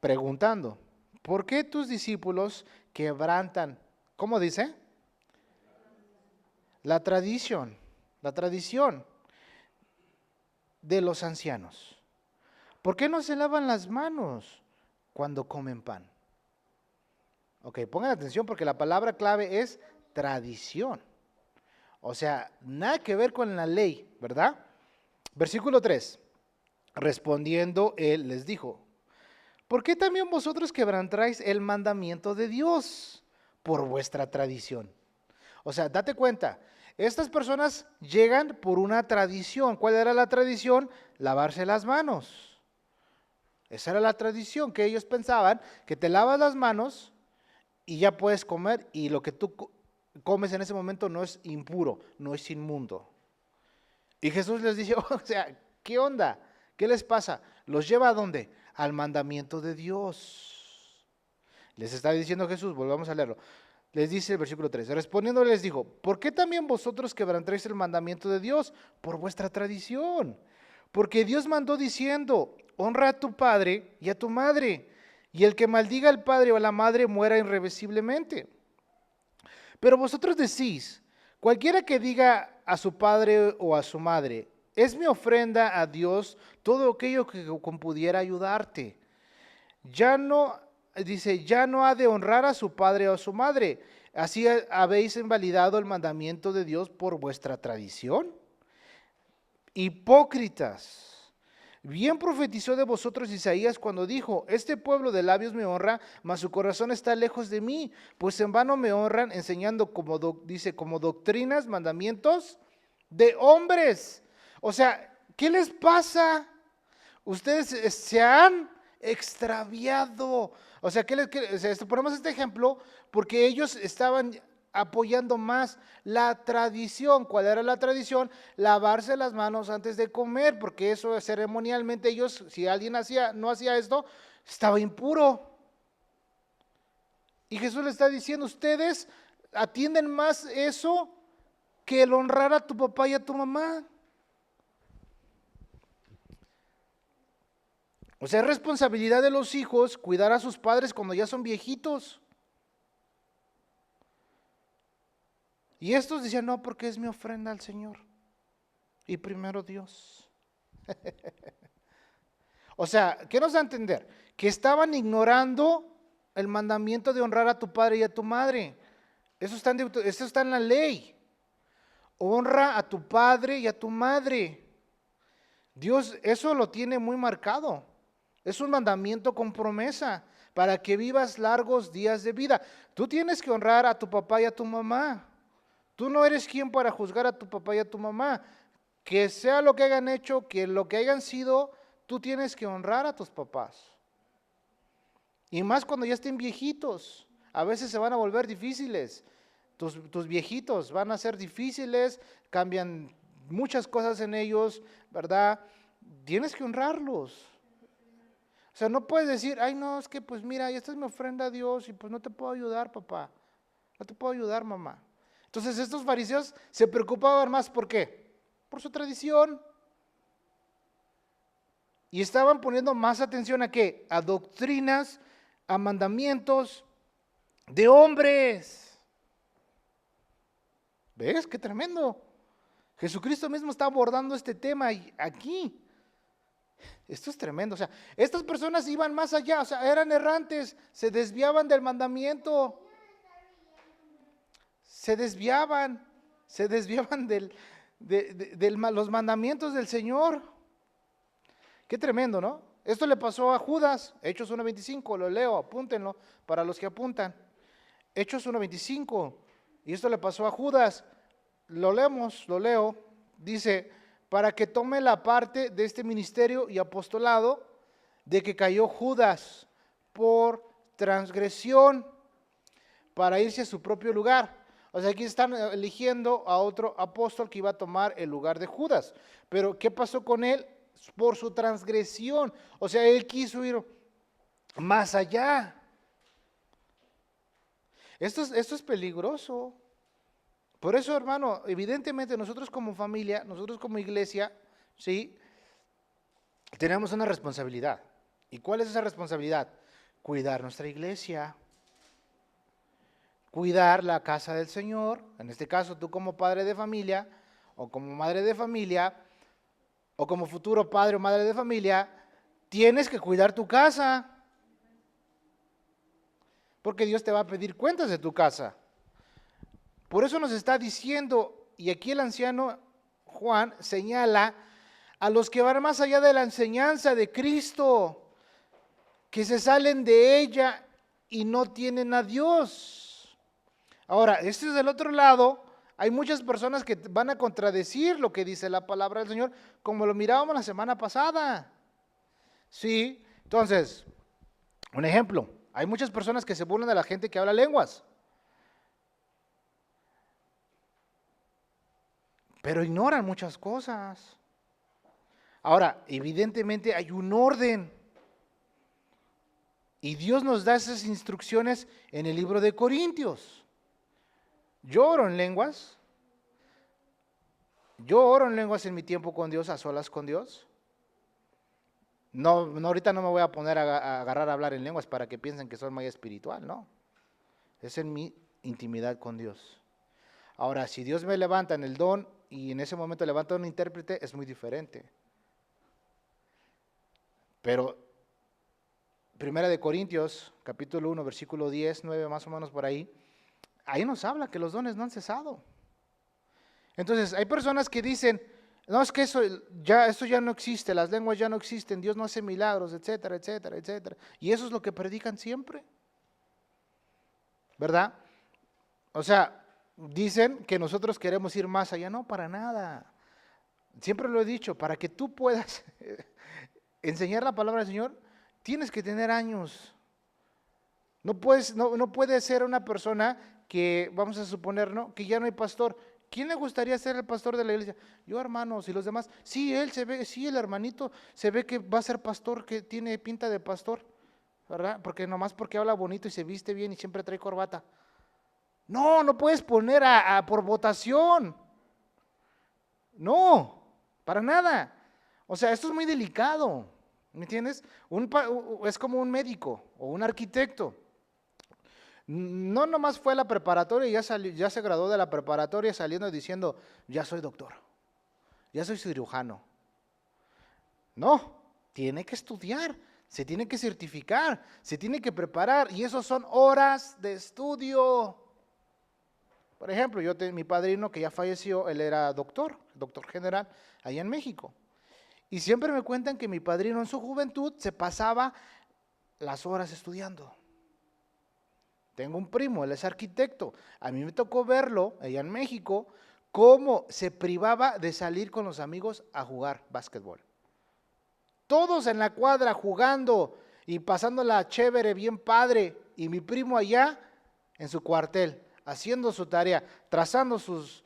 preguntando, ¿por qué tus discípulos quebrantan? ¿Cómo dice? La tradición de los ancianos. ¿Por qué no se lavan las manos cuando comen pan? Ok, pongan atención porque la palabra clave es tradición. O sea, nada que ver con la ley, ¿verdad? Versículo 3. Respondiendo él les dijo: ¿por qué también vosotros quebrantáis el mandamiento de Dios por vuestra tradición? O sea, date cuenta, estas personas llegan por una tradición. ¿Cuál era la tradición? Lavarse las manos. Esa era la tradición, que ellos pensaban que te lavas las manos y ya puedes comer, y lo que tú comes en ese momento no es impuro, no es inmundo. Y Jesús les dice, o sea, ¿qué onda? ¿Qué les pasa? ¿Los lleva a dónde? Al mandamiento de Dios. Les está diciendo Jesús, volvamos a leerlo. Les dice el versículo 3, respondiendo les dijo: ¿por qué también vosotros quebrantáis el mandamiento de Dios? Por vuestra tradición. Porque Dios mandó diciendo: honra a tu padre y a tu madre, y el que maldiga al padre o a la madre muera irreversiblemente. Pero vosotros decís: cualquiera que diga a su padre o a su madre, es mi ofrenda a Dios todo aquello que pudiera ayudarte, ya no, dice, ya no ha de honrar a su padre o a su madre. Así habéis invalidado el mandamiento de Dios por vuestra tradición. Hipócritas. Bien profetizó de vosotros Isaías cuando dijo: este pueblo de labios me honra, mas su corazón está lejos de mí, pues en vano me honran, enseñando dice, como doctrinas, mandamientos de hombres. O sea, ¿qué les pasa? Ustedes se han extraviado. O sea, ponemos este ejemplo porque ellos estaban apoyando más la tradición. ¿Cuál era la tradición? Lavarse las manos antes de comer, porque eso ceremonialmente ellos, si alguien no hacía esto, estaba impuro. Y Jesús le está diciendo: ustedes atienden más eso que el honrar a tu papá y a tu mamá. O sea, es responsabilidad de los hijos cuidar a sus padres cuando ya son viejitos. Y estos decían: no, porque es mi ofrenda al Señor. Y primero Dios. O sea, ¿qué nos da a entender? Que estaban ignorando el mandamiento de honrar a tu padre y a tu madre. Eso está en la ley. Honra a tu padre y a tu madre. Dios eso lo tiene muy marcado. Es un mandamiento con promesa para que vivas largos días de vida. Tú tienes que honrar a tu papá y a tu mamá. Tú no eres quien para juzgar a tu papá y a tu mamá. Que sea lo que hayan hecho, que lo que hayan sido, tú tienes que honrar a tus papás. Y más cuando ya estén viejitos. A veces se van a volver difíciles. Tus viejitos van a ser difíciles, cambian muchas cosas en ellos, ¿verdad? Tienes que honrarlos. O sea, no puedes decir: ay, no, es que pues mira, esta es mi ofrenda a Dios y pues no te puedo ayudar, papá. No te puedo ayudar, mamá. Entonces estos fariseos se preocupaban más, ¿por qué? Por su tradición. Y estaban poniendo más atención ¿a qué? A doctrinas, a mandamientos de hombres. ¿Ves? Qué tremendo. Jesucristo mismo está abordando este tema aquí. Esto es tremendo. O sea, estas personas iban más allá, o sea, eran errantes, se desviaban del mandamiento. Se desviaban de los mandamientos del Señor. Qué tremendo, ¿no? Esto le pasó a Judas, Hechos 1:25, lo leo, apúntenlo para los que apuntan. Hechos 1:25, y esto le pasó a Judas, lo leo, dice: para que tome la parte de este ministerio y apostolado de que cayó Judas por transgresión, para irse a su propio lugar. O sea, aquí están eligiendo a otro apóstol que iba a tomar el lugar de Judas. Pero ¿qué pasó con él? Por su transgresión. O sea, él quiso ir más allá. Esto es peligroso. Por eso, hermano, evidentemente nosotros como familia, nosotros como iglesia, ¿sí? Tenemos una responsabilidad. ¿Y cuál es esa responsabilidad? Cuidar nuestra iglesia. Cuidar la casa del Señor. En este caso, tú como padre de familia, o como madre de familia, o como futuro padre o madre de familia, tienes que cuidar tu casa. Porque Dios te va a pedir cuentas de tu casa. Por eso nos está diciendo, y aquí el anciano Juan señala a los que van más allá de la enseñanza de Cristo, que se salen de ella y no tienen a Dios. Ahora, este es del otro lado. Hay muchas personas que van a contradecir lo que dice la palabra del Señor, como lo mirábamos la semana pasada. Sí, entonces, un ejemplo, hay muchas personas que se burlan de la gente que habla lenguas, pero ignoran muchas cosas. Ahora, evidentemente hay un orden, y Dios nos da esas instrucciones en el libro de Corintios. Yo oro en lenguas. Yo oro en lenguas en mi tiempo con Dios, a solas con Dios. No, ahorita no me voy a poner a agarrar a hablar en lenguas para que piensen que soy muy espiritual, no. Es en mi intimidad con Dios. Ahora, si Dios me levanta en el don y en ese momento levanta un intérprete, es muy diferente. Pero, Primera de Corintios, capítulo 1, versículo 10, 9, más o menos por ahí nos habla que los dones no han cesado. Entonces, hay personas que dicen, no, es que eso ya no existe, las lenguas ya no existen, Dios no hace milagros, etcétera, etcétera, etcétera. Y eso es lo que predican siempre, ¿verdad? O sea, dicen que nosotros queremos ir más allá, no, para nada. Siempre lo he dicho, para que tú puedas enseñar la palabra del Señor, tienes que tener años. No puedes ser una persona que, vamos a suponer, ¿no?, que ya no hay pastor. ¿Quién le gustaría ser el pastor de la iglesia? Yo, hermanos, y los demás. Sí, el hermanito se ve que va a ser pastor, que tiene pinta de pastor, ¿verdad? Porque nomás porque habla bonito y se viste bien y siempre trae corbata. No puedes poner por votación. No, para nada. O sea, esto es muy delicado, ¿me entiendes? Es como un médico o un arquitecto. No nomás fue a la preparatoria y ya se graduó de la preparatoria saliendo diciendo, ya soy doctor, ya soy cirujano. No, tiene que estudiar, se tiene que certificar, se tiene que preparar, y eso son horas de estudio. Por ejemplo, mi padrino que ya falleció, él era doctor general allá en México. Y siempre me cuentan que mi padrino en su juventud se pasaba las horas estudiando. Tengo un primo, él es arquitecto. A mí me tocó verlo allá en México, cómo se privaba de salir con los amigos a jugar básquetbol. Todos en la cuadra jugando y pasándola chévere, bien padre. Y mi primo allá en su cuartel, haciendo su tarea, trazando sus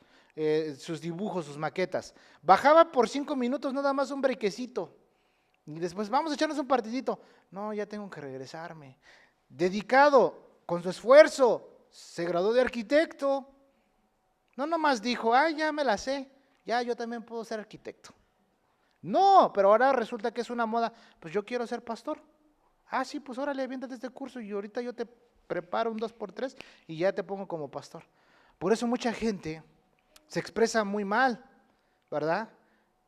dibujos, sus maquetas. Bajaba por 5 minutos, nada más un brequecito. Y después, vamos a echarnos un partidito. No, ya tengo que regresarme. Dedicado, con su esfuerzo, se graduó de arquitecto. No nomás dijo, ya me la sé, ya yo también puedo ser arquitecto. No, pero ahora resulta que es una moda, pues yo quiero ser pastor. Sí, pues órale, aviéntate este curso y ahorita yo te preparo un 2x3 y ya te pongo como pastor. Por eso mucha gente se expresa muy mal, ¿verdad?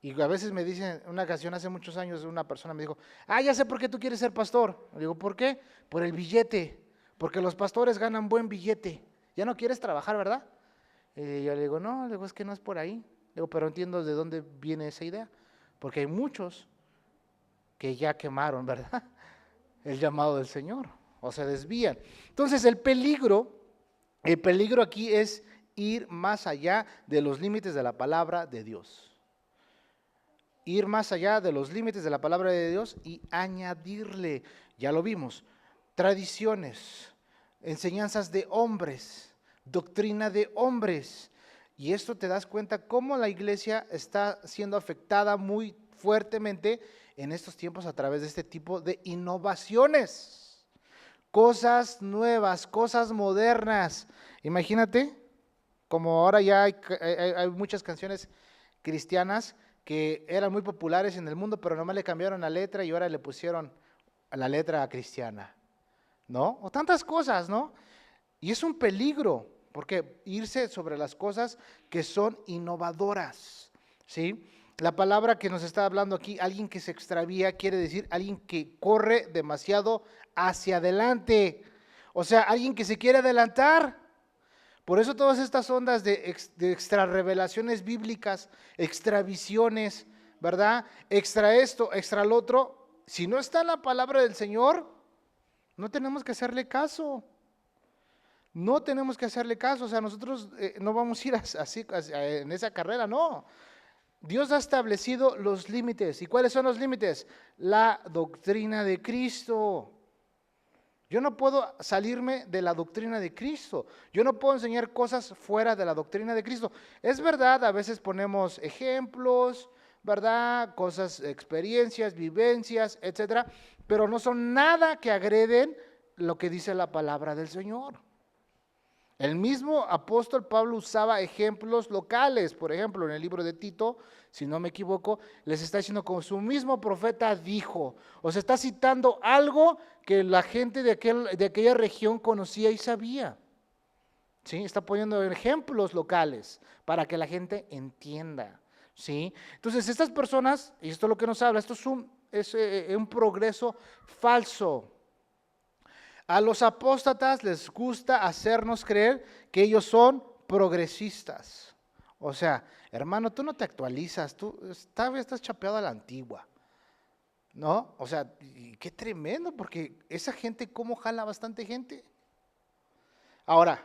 Y a veces me dicen, una ocasión hace muchos años una persona me dijo, ya sé por qué tú quieres ser pastor. Le digo, ¿por qué? Por el billete, porque los pastores ganan buen billete. Ya no quieres trabajar, ¿verdad? Y yo le digo, no, es que no es por ahí. Le digo, pero entiendo de dónde viene esa idea, porque hay muchos que ya quemaron, ¿verdad?, el llamado del Señor, o se desvían. Entonces el peligro aquí es ir más allá de los límites de la palabra de Dios. Ir más allá de los límites de la palabra de Dios y añadirle, ya lo vimos, tradiciones, enseñanzas de hombres, doctrina de hombres. Y esto te das cuenta cómo la iglesia está siendo afectada muy fuertemente en estos tiempos a través de este tipo de innovaciones. Cosas nuevas, cosas modernas. Imagínate, como ahora ya hay muchas canciones cristianas que eran muy populares en el mundo, pero nomás le cambiaron la letra y ahora le pusieron la letra cristiana, ¿no? O tantas cosas, ¿no? Y es un peligro, porque irse sobre las cosas que son innovadoras, ¿sí? La palabra que nos está hablando aquí, alguien que se extravía, quiere decir alguien que corre demasiado hacia adelante, o sea, alguien que se quiere adelantar. Por eso todas estas ondas de extrarrevelaciones bíblicas, extravisiones, ¿verdad? Extra esto, extra lo otro. Si no está en la palabra del Señor, no tenemos que hacerle caso. No tenemos que hacerle caso. O sea, nosotros no vamos a ir así en esa carrera, no. Dios ha establecido los límites. ¿Y cuáles son los límites? La doctrina de Cristo. Yo no puedo salirme de la doctrina de Cristo. Yo no puedo enseñar cosas fuera de la doctrina de Cristo. Es verdad, a veces ponemos ejemplos, ¿verdad? Cosas, experiencias, vivencias, etcétera, pero no son nada que agreden lo que dice la palabra del Señor. El mismo apóstol Pablo usaba ejemplos locales, por ejemplo, en el libro de Tito, si no me equivoco, les está diciendo como su mismo profeta dijo, o se está citando algo que la gente de aquella región conocía y sabía. ¿Sí? Está poniendo ejemplos locales para que la gente entienda. ¿Sí? Entonces, estas personas, y esto es lo que nos habla, esto es un progreso falso. A los apóstatas les gusta hacernos creer que ellos son progresistas. O sea, hermano, tú no te actualizas, tú estás chapeado a la antigua. ¿No? O sea, y qué tremendo, porque esa gente, ¿cómo jala bastante gente? Ahora,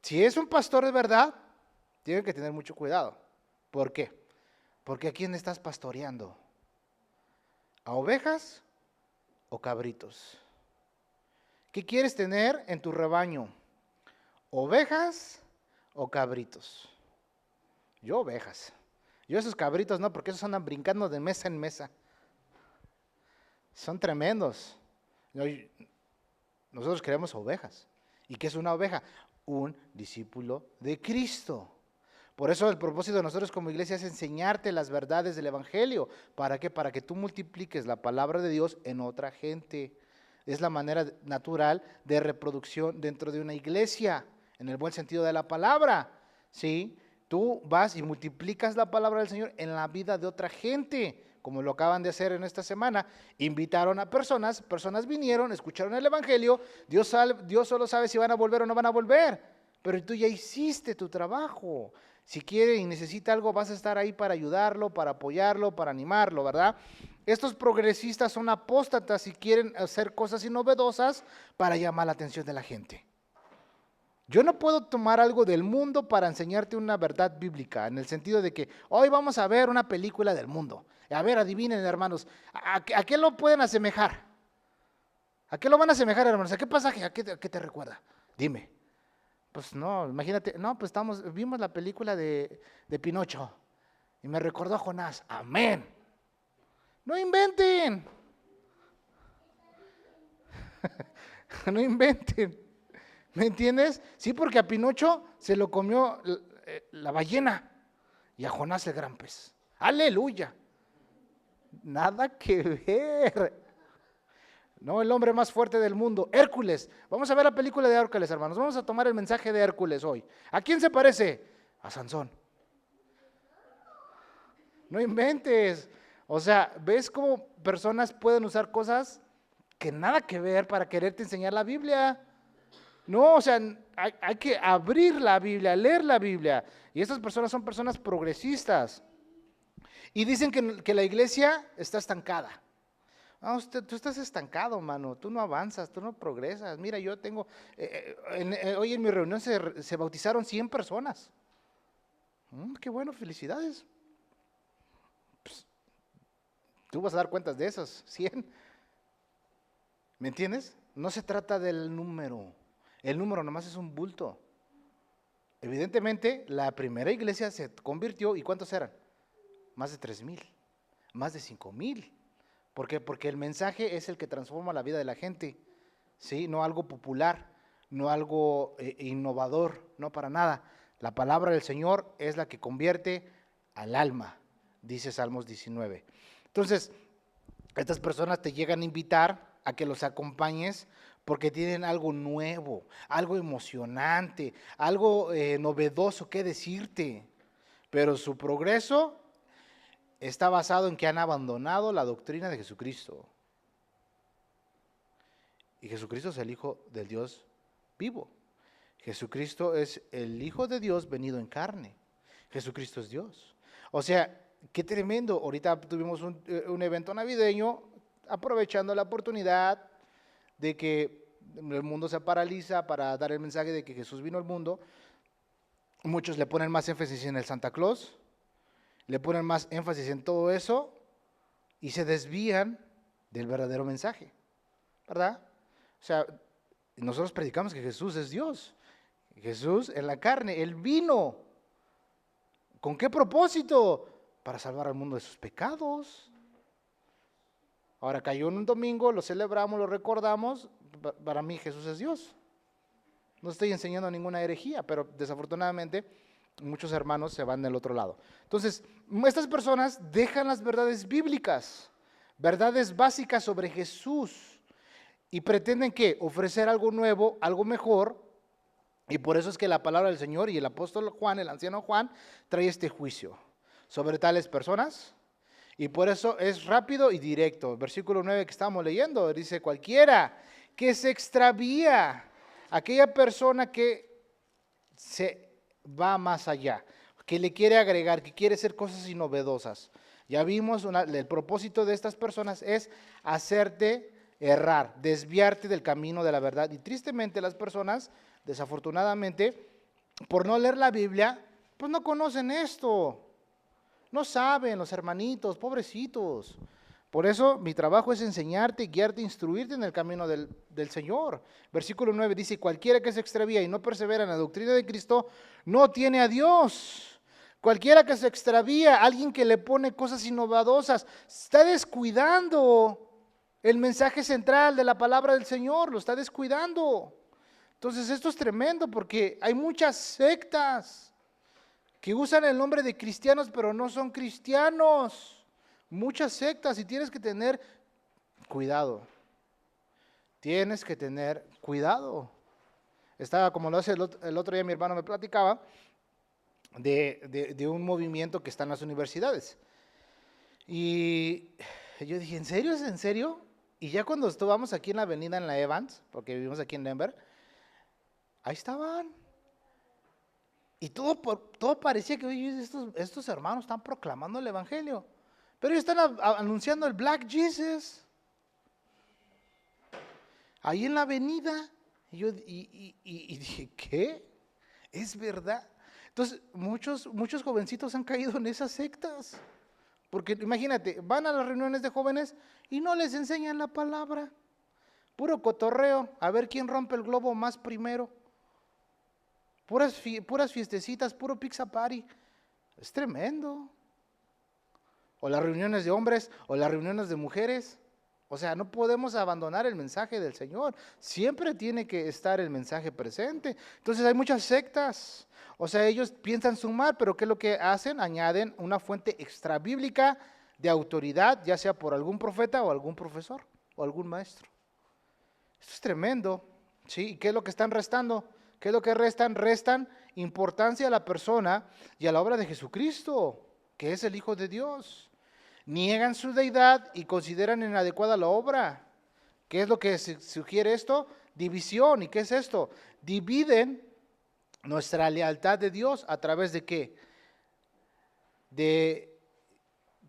si es un pastor de verdad, tienen que tener mucho cuidado. ¿Por qué? Porque ¿a quién estás pastoreando? ¿A ovejas o cabritos? ¿Qué quieres tener en tu rebaño? ¿Ovejas o cabritos? Yo ovejas. Yo esos cabritos no, porque esos andan brincando de mesa en mesa. Son tremendos. Nosotros queremos ovejas. ¿Y qué es una oveja? Un discípulo de Cristo. Por eso el propósito de nosotros como iglesia es enseñarte las verdades del Evangelio. ¿Para qué? Para que tú multipliques la palabra de Dios en otra gente. Es la manera natural de reproducción dentro de una iglesia, en el buen sentido de la palabra. ¿Sí? Tú vas y multiplicas la palabra del Señor en la vida de otra gente, como lo acaban de hacer en esta semana. Invitaron a personas vinieron, escucharon el Evangelio, Dios solo sabe si van a volver o no van a volver, pero tú ya hiciste tu trabajo. Si quiere y necesita algo, vas a estar ahí para ayudarlo, para apoyarlo, para animarlo, ¿verdad? Estos progresistas son apóstatas y quieren hacer cosas innovedosas para llamar la atención de la gente. Yo no puedo tomar algo del mundo para enseñarte una verdad bíblica, en el sentido de que hoy vamos a ver una película del mundo. A ver, adivinen, hermanos, ¿a qué lo pueden asemejar? ¿A qué lo van a asemejar, hermanos? ¿A qué pasaje? ¿A qué te recuerda? Dime. Pues no, imagínate, no, pues vimos la película de Pinocho y me recordó a Jonás. Amén. No inventen. No inventen. ¿Me entiendes? Sí, porque a Pinocho se lo comió la ballena y a Jonás el gran pez. Aleluya. Nada que ver. No, el hombre más fuerte del mundo, Hércules. Vamos a ver la película de Hércules, hermanos. Vamos a tomar el mensaje de Hércules hoy. ¿A quién se parece? A Sansón. No inventes. O sea, ¿ves cómo personas pueden usar cosas que nada que ver para quererte enseñar la Biblia? No, o sea, hay que abrir la Biblia, leer la Biblia. Y estas personas son personas progresistas. Y dicen que la iglesia está estancada. Ah, tú estás estancado, mano. Tú no avanzas, tú no progresas. Mira, yo tengo, hoy en mi reunión se bautizaron 100 personas. Qué bueno, felicidades. Pues, tú vas a dar cuentas de esos 100. ¿Me entiendes? No se trata del número. El número nomás es un bulto. Evidentemente, la primera iglesia se convirtió, ¿y cuántos eran? Más de 3,000, más de 5,000. ¿Por qué? Porque el mensaje es el que transforma la vida de la gente, ¿sí? No algo popular, no algo innovador, no para nada. La palabra del Señor es la que convierte al alma, dice Salmos 19. Entonces, estas personas te llegan a invitar a que los acompañes porque tienen algo nuevo, algo emocionante, algo novedoso que decirte. Pero su progreso está basado en que han abandonado la doctrina de Jesucristo. Y Jesucristo es el Hijo del Dios vivo. Jesucristo es el Hijo de Dios venido en carne. Jesucristo es Dios. O sea, qué tremendo. Ahorita tuvimos un evento navideño, aprovechando la oportunidad de que el mundo se paraliza para dar el mensaje de que Jesús vino al mundo. Muchos le ponen más énfasis en el Santa Claus, le ponen más énfasis en todo eso y se desvían del verdadero mensaje, ¿verdad? O sea, nosotros predicamos que Jesús es Dios. Jesús en la carne, Él vino. ¿Con qué propósito? Para salvar al mundo de sus pecados. Ahora cayó en un domingo, lo celebramos, lo recordamos. Para mí Jesús es Dios. No estoy enseñando ninguna herejía, pero desafortunadamente muchos hermanos se van del otro lado. Entonces, estas personas dejan las verdades bíblicas, verdades básicas sobre Jesús, y pretenden que ofrecer algo nuevo, algo mejor, y por eso es que la palabra del Señor y el apóstol Juan, el anciano Juan, trae este juicio sobre tales personas, y por eso es rápido y directo. Versículo 9 que estamos leyendo, dice: cualquiera que se extravía, aquella persona que se va más allá, que le quiere agregar, que quiere hacer cosas novedosas. Ya vimos, el propósito de estas personas es hacerte errar, desviarte del camino de la verdad. Y tristemente las personas, desafortunadamente, por no leer la Biblia, pues no conocen esto. No saben, los hermanitos, pobrecitos. Por eso mi trabajo es enseñarte, guiarte, instruirte en el camino del Señor. Versículo 9 dice: cualquiera que se extravía y no persevera en la doctrina de Cristo, no tiene a Dios. Cualquiera que se extravía, alguien que le pone cosas innovadoras, está descuidando el mensaje central de la palabra del Señor, lo está descuidando. Entonces esto es tremendo porque hay muchas sectas que usan el nombre de cristianos, pero no son cristianos. Muchas sectas, y tienes que tener cuidado. Tienes que tener cuidado. Estaba, como lo hace el otro día mi hermano me platicaba, de un movimiento que está en las universidades. Y yo dije, ¿en serio? ¿Es en serio? Y ya cuando estábamos aquí en la avenida, en la Evans, porque vivimos aquí en Denver, ahí estaban. Y todo parecía que, oye, estos hermanos están proclamando el evangelio. Pero ellos están anunciando el Black Jesus. Ahí en la avenida. Y dije, ¿qué? ¿Es verdad? Entonces, muchos jovencitos han caído en esas sectas. Porque imagínate, van a las reuniones de jóvenes y no les enseñan la palabra. Puro cotorreo, a ver quién rompe el globo más primero. Puras fiestecitas, puro pizza party. Es tremendo. O las reuniones de hombres, o las reuniones de mujeres. O sea, no podemos abandonar el mensaje del Señor. Siempre tiene que estar el mensaje presente. Entonces hay muchas sectas. O sea, ellos piensan sumar, pero ¿qué es lo que hacen? Añaden una fuente extrabíblica de autoridad, ya sea por algún profeta o algún profesor o algún maestro. Esto es tremendo. ¿Sí? ¿Y qué es lo que están restando? ¿Qué es lo que restan? Restan importancia a la persona y a la obra de Jesucristo, que es el Hijo de Dios. Niegan su deidad y consideran inadecuada la obra. ¿Qué es lo que sugiere esto? División. ¿Y qué es esto? Dividen nuestra lealtad de Dios a través de ¿qué? De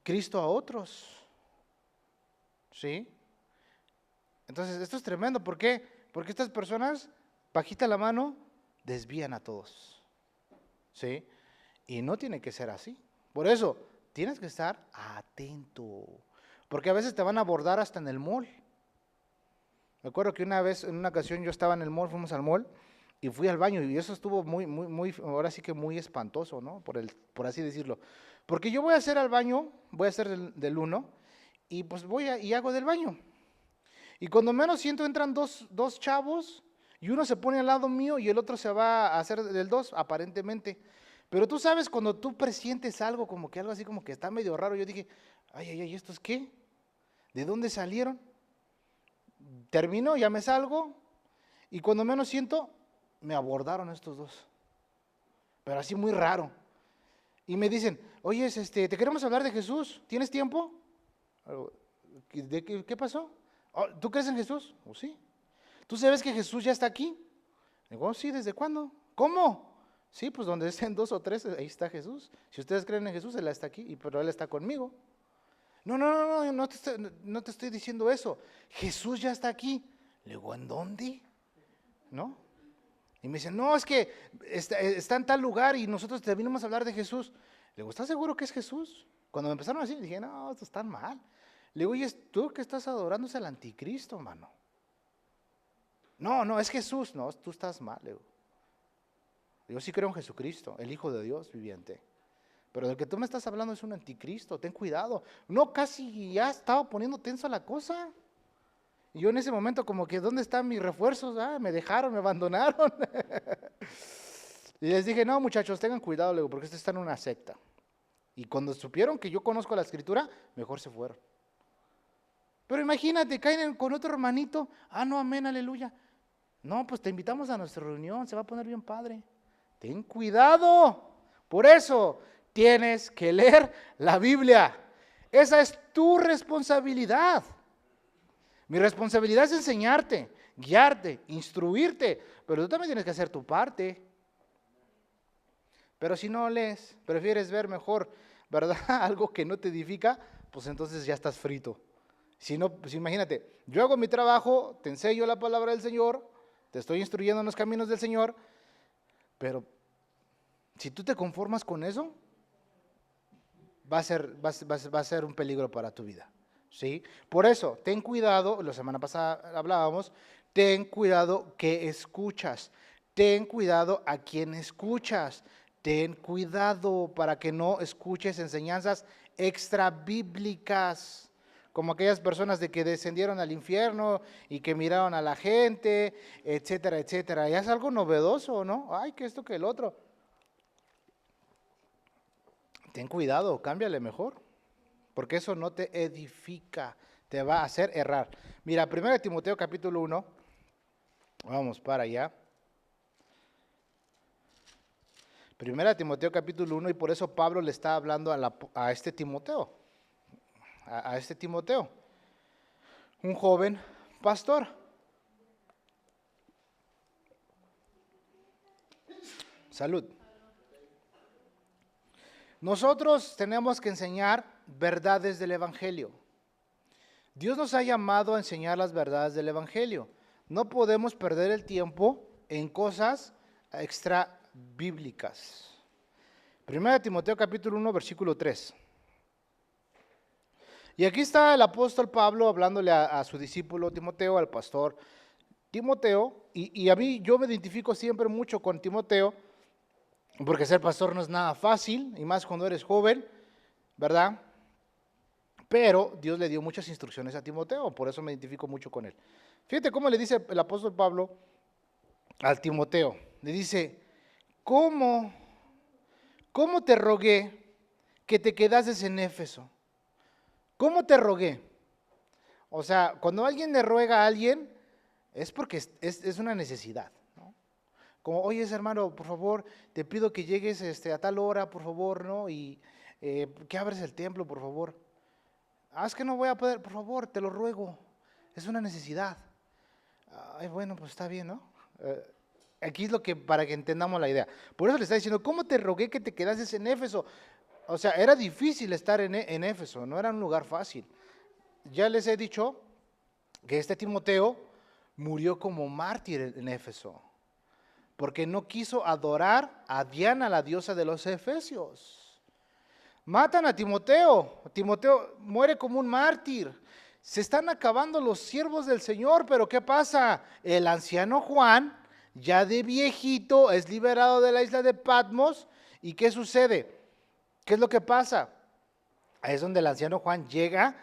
Cristo a otros. ¿Sí? Entonces, esto es tremendo. ¿Por qué? Porque estas personas, bajita la mano, desvían a todos. ¿Sí? Y no tiene que ser así. Por eso, tienes que estar atento, porque a veces te van a abordar hasta en el mall. Me acuerdo que una vez, en una ocasión, yo estaba en el mall, fuimos al mall, y fui al baño, y eso estuvo muy, ahora sí que muy espantoso, ¿no? Por así decirlo. Porque yo voy a hacer al baño, voy a hacer del 1, y pues y hago del baño. Y cuando menos siento, entran dos chavos, y uno se pone al lado mío, y el otro se va a hacer del 2, aparentemente. Pero tú sabes, cuando tú presientes algo, como que algo así como que está medio raro, yo dije, ay, ¿esto es qué? ¿De dónde salieron? Termino, ya me salgo, y cuando menos siento, me abordaron estos dos. Pero así muy raro. Y me dicen, oye, te queremos hablar de Jesús, ¿tienes tiempo? ¿Qué pasó? ¿Tú crees en Jesús? Sí. ¿Tú sabes que Jesús ya está aquí? Digo, sí, ¿desde cuándo? ¿Cómo? Sí, pues donde estén dos o tres, ahí está Jesús. Si ustedes creen en Jesús, Él está aquí, pero Él está conmigo. No te estoy diciendo eso. Jesús ya está aquí. Le digo, ¿en dónde? ¿No? Y me dicen, no, es que está en tal lugar y nosotros te vinimos a hablar de Jesús. Le digo, ¿estás seguro que es Jesús? Cuando me empezaron a decir, dije, no, esto está mal. Le digo, oye, tú que estás adorando es el anticristo, mano. No, es Jesús. No, tú estás mal, le digo. Yo sí creo en Jesucristo, el Hijo de Dios viviente. Pero del que tú me estás hablando es un anticristo, ten cuidado. No, casi ya estaba poniendo tensa la cosa. Y yo en ese momento como que, ¿dónde están mis refuerzos? Me dejaron, me abandonaron. Y les dije, no muchachos, tengan cuidado, le digo, porque está en una secta. Y cuando supieron que yo conozco la escritura, mejor se fueron. Pero imagínate, caen con otro hermanito, no, amén, aleluya. No, pues te invitamos a nuestra reunión, se va a poner bien padre. Ten cuidado, por eso tienes que leer la Biblia. Esa es tu responsabilidad. Mi responsabilidad es enseñarte, guiarte, instruirte, pero tú también tienes que hacer tu parte. Pero si no lees, prefieres ver mejor, ¿verdad? Algo que no te edifica, pues entonces ya estás frito. Si no, pues imagínate, yo hago mi trabajo, te enseño la palabra del Señor, te estoy instruyendo en los caminos del Señor, pero si tú te conformas con eso, va a ser un peligro para tu vida. ¿Sí? Por eso, ten cuidado, la semana pasada hablábamos, ten cuidado que escuchas, ten cuidado a quien escuchas, ten cuidado para que no escuches enseñanzas extra bíblicas, como aquellas personas de que descendieron al infierno y que miraron a la gente, etcétera, etcétera. Ya es algo novedoso, ¿no? Ay, que esto, que el otro. Ten cuidado, cámbiale mejor, porque eso no te edifica, te va a hacer errar. Mira, 1 Timoteo capítulo 1, vamos para allá. 1 Timoteo capítulo 1, y por eso Pablo le está hablando a este Timoteo, a este Timoteo, un joven pastor. Salud. Nosotros tenemos que enseñar verdades del Evangelio. Dios nos ha llamado a enseñar las verdades del Evangelio. No podemos perder el tiempo en cosas extra bíblicas. 1 Timoteo capítulo 1, versículo 3. Y aquí está el apóstol Pablo hablándole a su discípulo Timoteo, al pastor Timoteo, y a mí yo me identifico siempre mucho con Timoteo, porque ser pastor no es nada fácil, y más cuando eres joven, ¿verdad? Pero Dios le dio muchas instrucciones a Timoteo, por eso me identifico mucho con él. Fíjate cómo le dice el apóstol Pablo al Timoteo. Le dice, ¿cómo te rogué que te quedases en Éfeso? ¿Cómo te rogué? O sea, cuando alguien le ruega a alguien, es porque es una necesidad, ¿no? Como, oye, hermano, por favor, te pido que llegues a tal hora, por favor, ¿no? Y que abres el templo, por favor. Es que no voy a poder, por favor, te lo ruego. Es una necesidad. Ay, bueno, pues está bien, ¿no? Aquí es lo que, para que entendamos la idea. Por eso le está diciendo, ¿cómo te rogué que te quedases en Éfeso? O sea, era difícil estar en Éfeso, no era un lugar fácil. Ya les he dicho que este Timoteo murió como mártir en Éfeso, porque no quiso adorar a Diana, la diosa de los efesios. Matan a Timoteo, Timoteo muere como un mártir. Se están acabando los siervos del Señor, pero ¿qué pasa? El anciano Juan, ya de viejito, es liberado de la isla de Patmos, ¿y qué sucede? ¿Qué es lo que pasa? Es donde el anciano Juan llega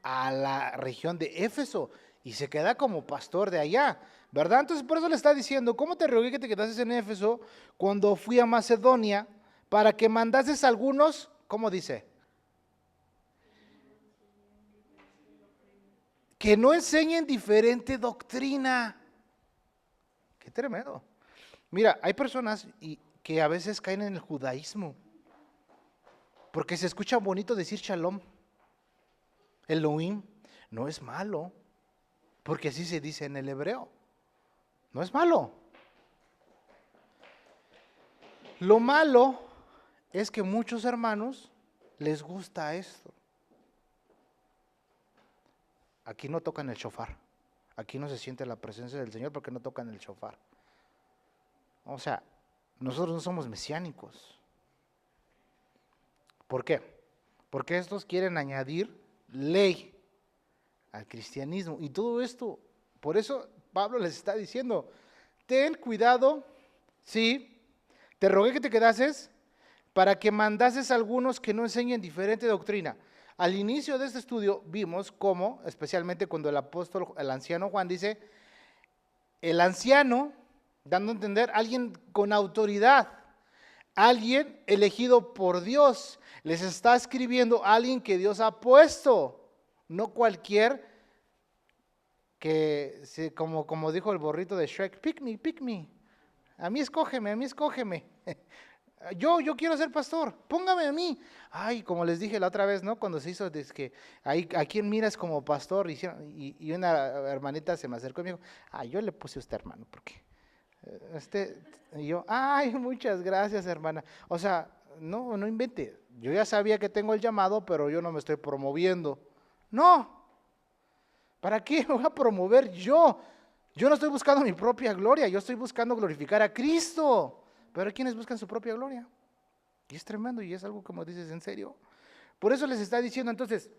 a la región de Éfeso y se queda como pastor de allá, ¿verdad? Entonces por eso le está diciendo, ¿cómo te rogué que te quedases en Éfeso cuando fui a Macedonia para que mandases a algunos, ¿cómo dice? Que no enseñen diferente doctrina. Qué tremendo. Mira, hay personas que a veces caen en el judaísmo, porque se escucha bonito decir shalom, Elohim. No es malo, porque así se dice en el hebreo. No es malo. Lo malo es que muchos hermanos les gusta esto. Aquí no tocan el shofar. Aquí no se siente la presencia del Señor porque no tocan el shofar. O sea, nosotros no somos mesiánicos. ¿Por qué? Porque estos quieren añadir ley al cristianismo. Y todo esto, por eso Pablo les está diciendo, ten cuidado, sí, te rogué que te quedases para que mandases a algunos que no enseñen diferente doctrina. Al inicio de este estudio vimos cómo, especialmente cuando el apóstol, el anciano Juan dice, el anciano, dando a entender, alguien con autoridad, alguien elegido por Dios, les está escribiendo a alguien que Dios ha puesto, no cualquier que, como dijo el borrito de Shrek, pick me, a mí escógeme. Yo quiero ser pastor, póngame a mí. Ay, como les dije la otra vez, ¿no? Cuando se hizo, es que ¿a quién miras como pastor? Y una hermanita se me acercó y me dijo, yo le puse a usted, hermano, porque y yo, muchas gracias, hermana. O sea, no invente. Yo ya sabía que tengo el llamado, pero yo no me estoy promoviendo. No, ¿para qué me voy a promover yo? Yo no estoy buscando mi propia gloria, yo estoy buscando glorificar a Cristo. Pero hay quienes buscan su propia gloria. Y es tremendo y es algo como dices, ¿en serio? Por eso les está diciendo entonces,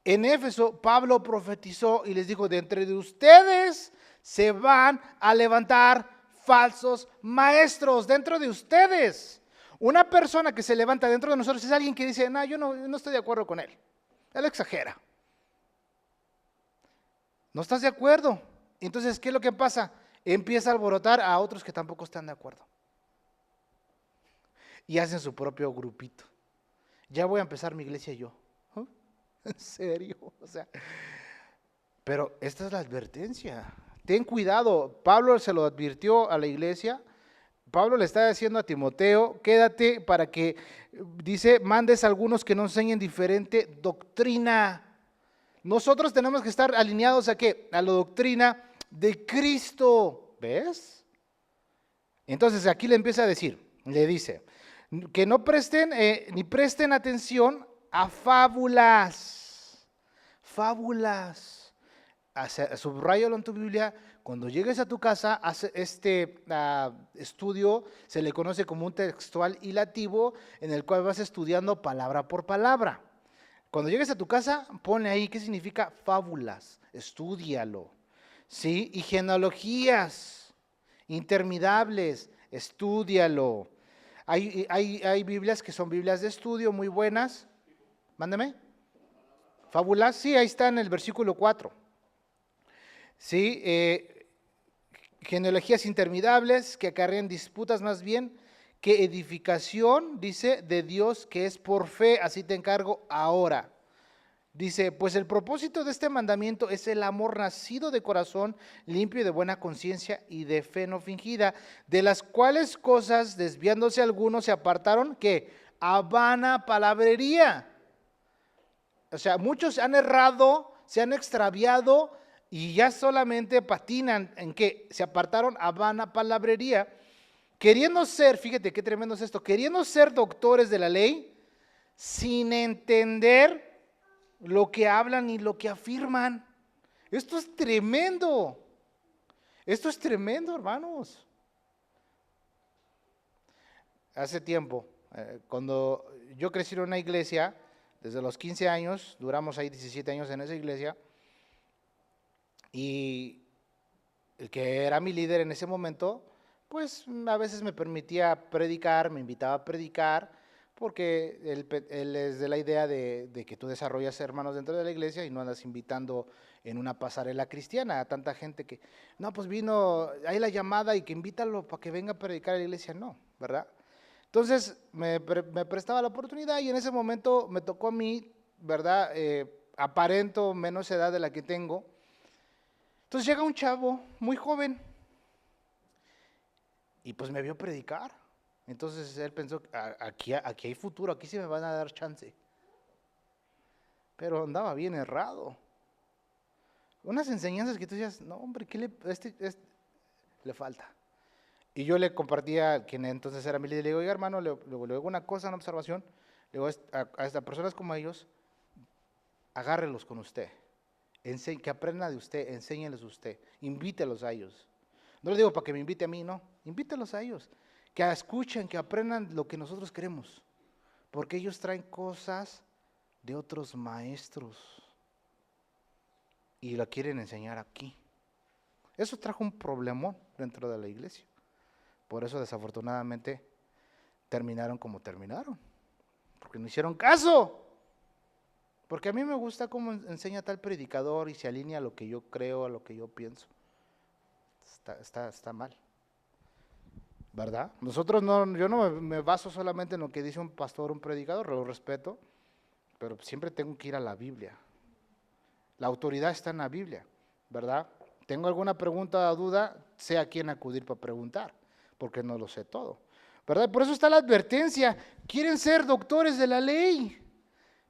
en Éfeso Pablo profetizó y les dijo, de entre de ustedes se van a levantar falsos maestros, dentro de ustedes. Una persona que se levanta dentro de nosotros es alguien que dice, no, yo no estoy de acuerdo con él. Él exagera. ¿No estás de acuerdo? Entonces, ¿qué es lo que pasa? Empieza a alborotar a otros que tampoco están de acuerdo. Y hacen su propio grupito. Ya voy a empezar mi iglesia yo. ¿Oh? ¿En serio? O sea, pero esta es la advertencia. Ten cuidado. Pablo se lo advirtió a la iglesia. Pablo le está diciendo a Timoteo, quédate para que, dice, mandes a algunos que no enseñen diferente doctrina. Nosotros tenemos que estar alineados ¿a qué? A la doctrina de Cristo. ¿Ves? Entonces aquí le empieza a decir, le dice, que no presten, ni presten atención a fábulas. Fábulas. Subráyalo en tu Biblia. Cuando llegues a tu casa, este estudio se le conoce como un textual hilativo en el cual vas estudiando palabra por palabra. Cuando llegues a tu casa, ponle ahí qué significa fábulas, estúdialo, ¿sí? Y genealogías interminables, estúdialo. Hay Biblias que son Biblias de estudio muy buenas. Mándame. Fábulas, sí, ahí está en el versículo 4. Sí, genealogías interminables que acarrean disputas más bien que edificación, dice, de Dios que es por fe, así te encargo ahora. Dice, pues el propósito de este mandamiento es el amor nacido de corazón limpio y de buena conciencia y de fe no fingida, de las cuales cosas, desviándose algunos, se apartaron, que a vana palabrería. O sea, muchos han errado, se han extraviado y ya solamente patinan en que se apartaron a vana palabrería, queriendo ser, fíjate qué tremendo es esto, queriendo ser doctores de la ley, sin entender lo que hablan y lo que afirman. Esto es tremendo. Esto es tremendo, hermanos. Hace tiempo, cuando yo crecí en una iglesia, desde los 15 años, duramos ahí 17 años en esa iglesia, y el que era mi líder en ese momento, pues a veces me permitía predicar, me invitaba a predicar, porque él es de la idea de que tú desarrollas hermanos dentro de la iglesia y no andas invitando en una pasarela cristiana a tanta gente que, no, pues vino, hay la llamada y que invítalo para que venga a predicar a la iglesia, no, ¿verdad? Entonces me prestaba la oportunidad y en ese momento me tocó a mí, ¿verdad? Aparento menos edad de la que tengo. Entonces llega un chavo muy joven y pues me vio predicar. Entonces él pensó, aquí hay futuro, aquí sí me van a dar chance. Pero andaba bien errado. Unas enseñanzas que tú decías, no hombre, ¿qué le falta? Y yo le compartía a quien entonces era mi líder, le digo, oiga hermano, le digo una cosa, una observación, le digo a estas personas como ellos, agárrelos con usted, que aprendan de usted, enséñeles usted, invítelos a ellos. No le digo para que me invite a mí, no, invítelos a ellos, que escuchen, que aprendan lo que nosotros queremos, porque ellos traen cosas de otros maestros y la quieren enseñar aquí. Eso trajo un problemón dentro de la iglesia. Por eso desafortunadamente terminaron como terminaron, porque no hicieron caso. Porque a mí me gusta cómo enseña tal predicador y se alinea a lo que yo creo, a lo que yo pienso. Está mal, ¿verdad? Nosotros yo no me baso solamente en lo que dice un pastor, un predicador, lo respeto, pero siempre tengo que ir a la Biblia. La autoridad está en la Biblia, ¿verdad? Tengo alguna pregunta o duda, sé a quién acudir para preguntar, porque no lo sé todo, ¿verdad? Por eso está la advertencia. Quieren ser doctores de la ley.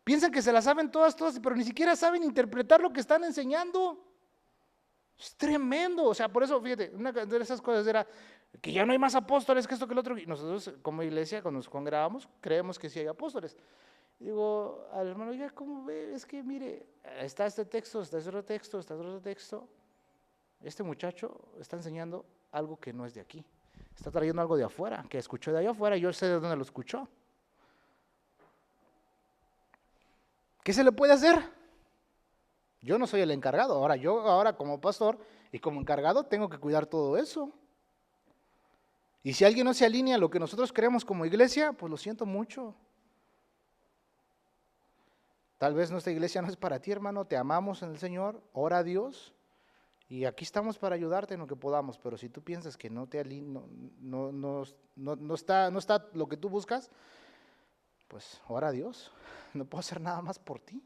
Piensan que se la saben todas, pero ni siquiera saben interpretar lo que están enseñando. Es tremendo. O sea, por eso, fíjate, una de esas cosas era que ya no hay más apóstoles que esto que el otro. Y nosotros, como iglesia, cuando nos congregamos, creemos que sí hay apóstoles. Digo al hermano, oiga, ¿cómo ve? Es que mire, está este texto, está este otro texto, está otro texto. Este muchacho está enseñando algo que no es de aquí. Está trayendo algo de afuera, que escuchó de allá afuera, yo sé de dónde lo escuchó. ¿Qué se le puede hacer? Yo no soy el encargado. Ahora como pastor y como encargado tengo que cuidar todo eso. Y si alguien no se alinea a lo que nosotros creemos como iglesia, pues lo siento mucho. Tal vez nuestra iglesia no es para ti, hermano. Te amamos en el Señor. Ora a Dios. Y aquí estamos para ayudarte en lo que podamos. Pero si tú piensas que no te no está lo que tú buscas, pues ora a Dios. No puedo hacer nada más por ti.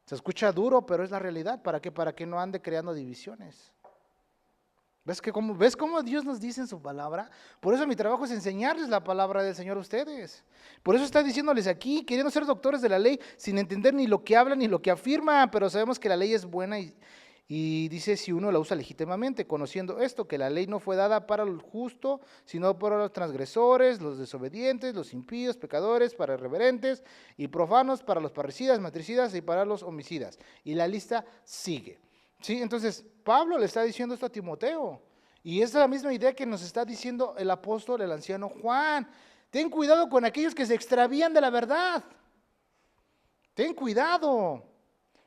Se escucha duro, pero es la realidad. ¿Para qué? Para que no ande creando divisiones. ¿Ves cómo Dios nos dice en su palabra? Por eso mi trabajo es enseñarles la palabra del Señor a ustedes. Por eso está diciéndoles aquí, queriendo ser doctores de la ley, sin entender ni lo que hablan ni lo que afirman, pero sabemos que la ley es buena y dice si uno la usa legítimamente, conociendo esto, que la ley no fue dada para el justo, sino para los transgresores, los desobedientes, los impíos, pecadores, para irreverentes y profanos, para los parricidas, matricidas y para los homicidas. Y la lista sigue. ¿Sí? Entonces, Pablo le está diciendo esto a Timoteo. Y es la misma idea que nos está diciendo el apóstol, el anciano Juan. Ten cuidado con aquellos que se extravían de la verdad. Ten cuidado.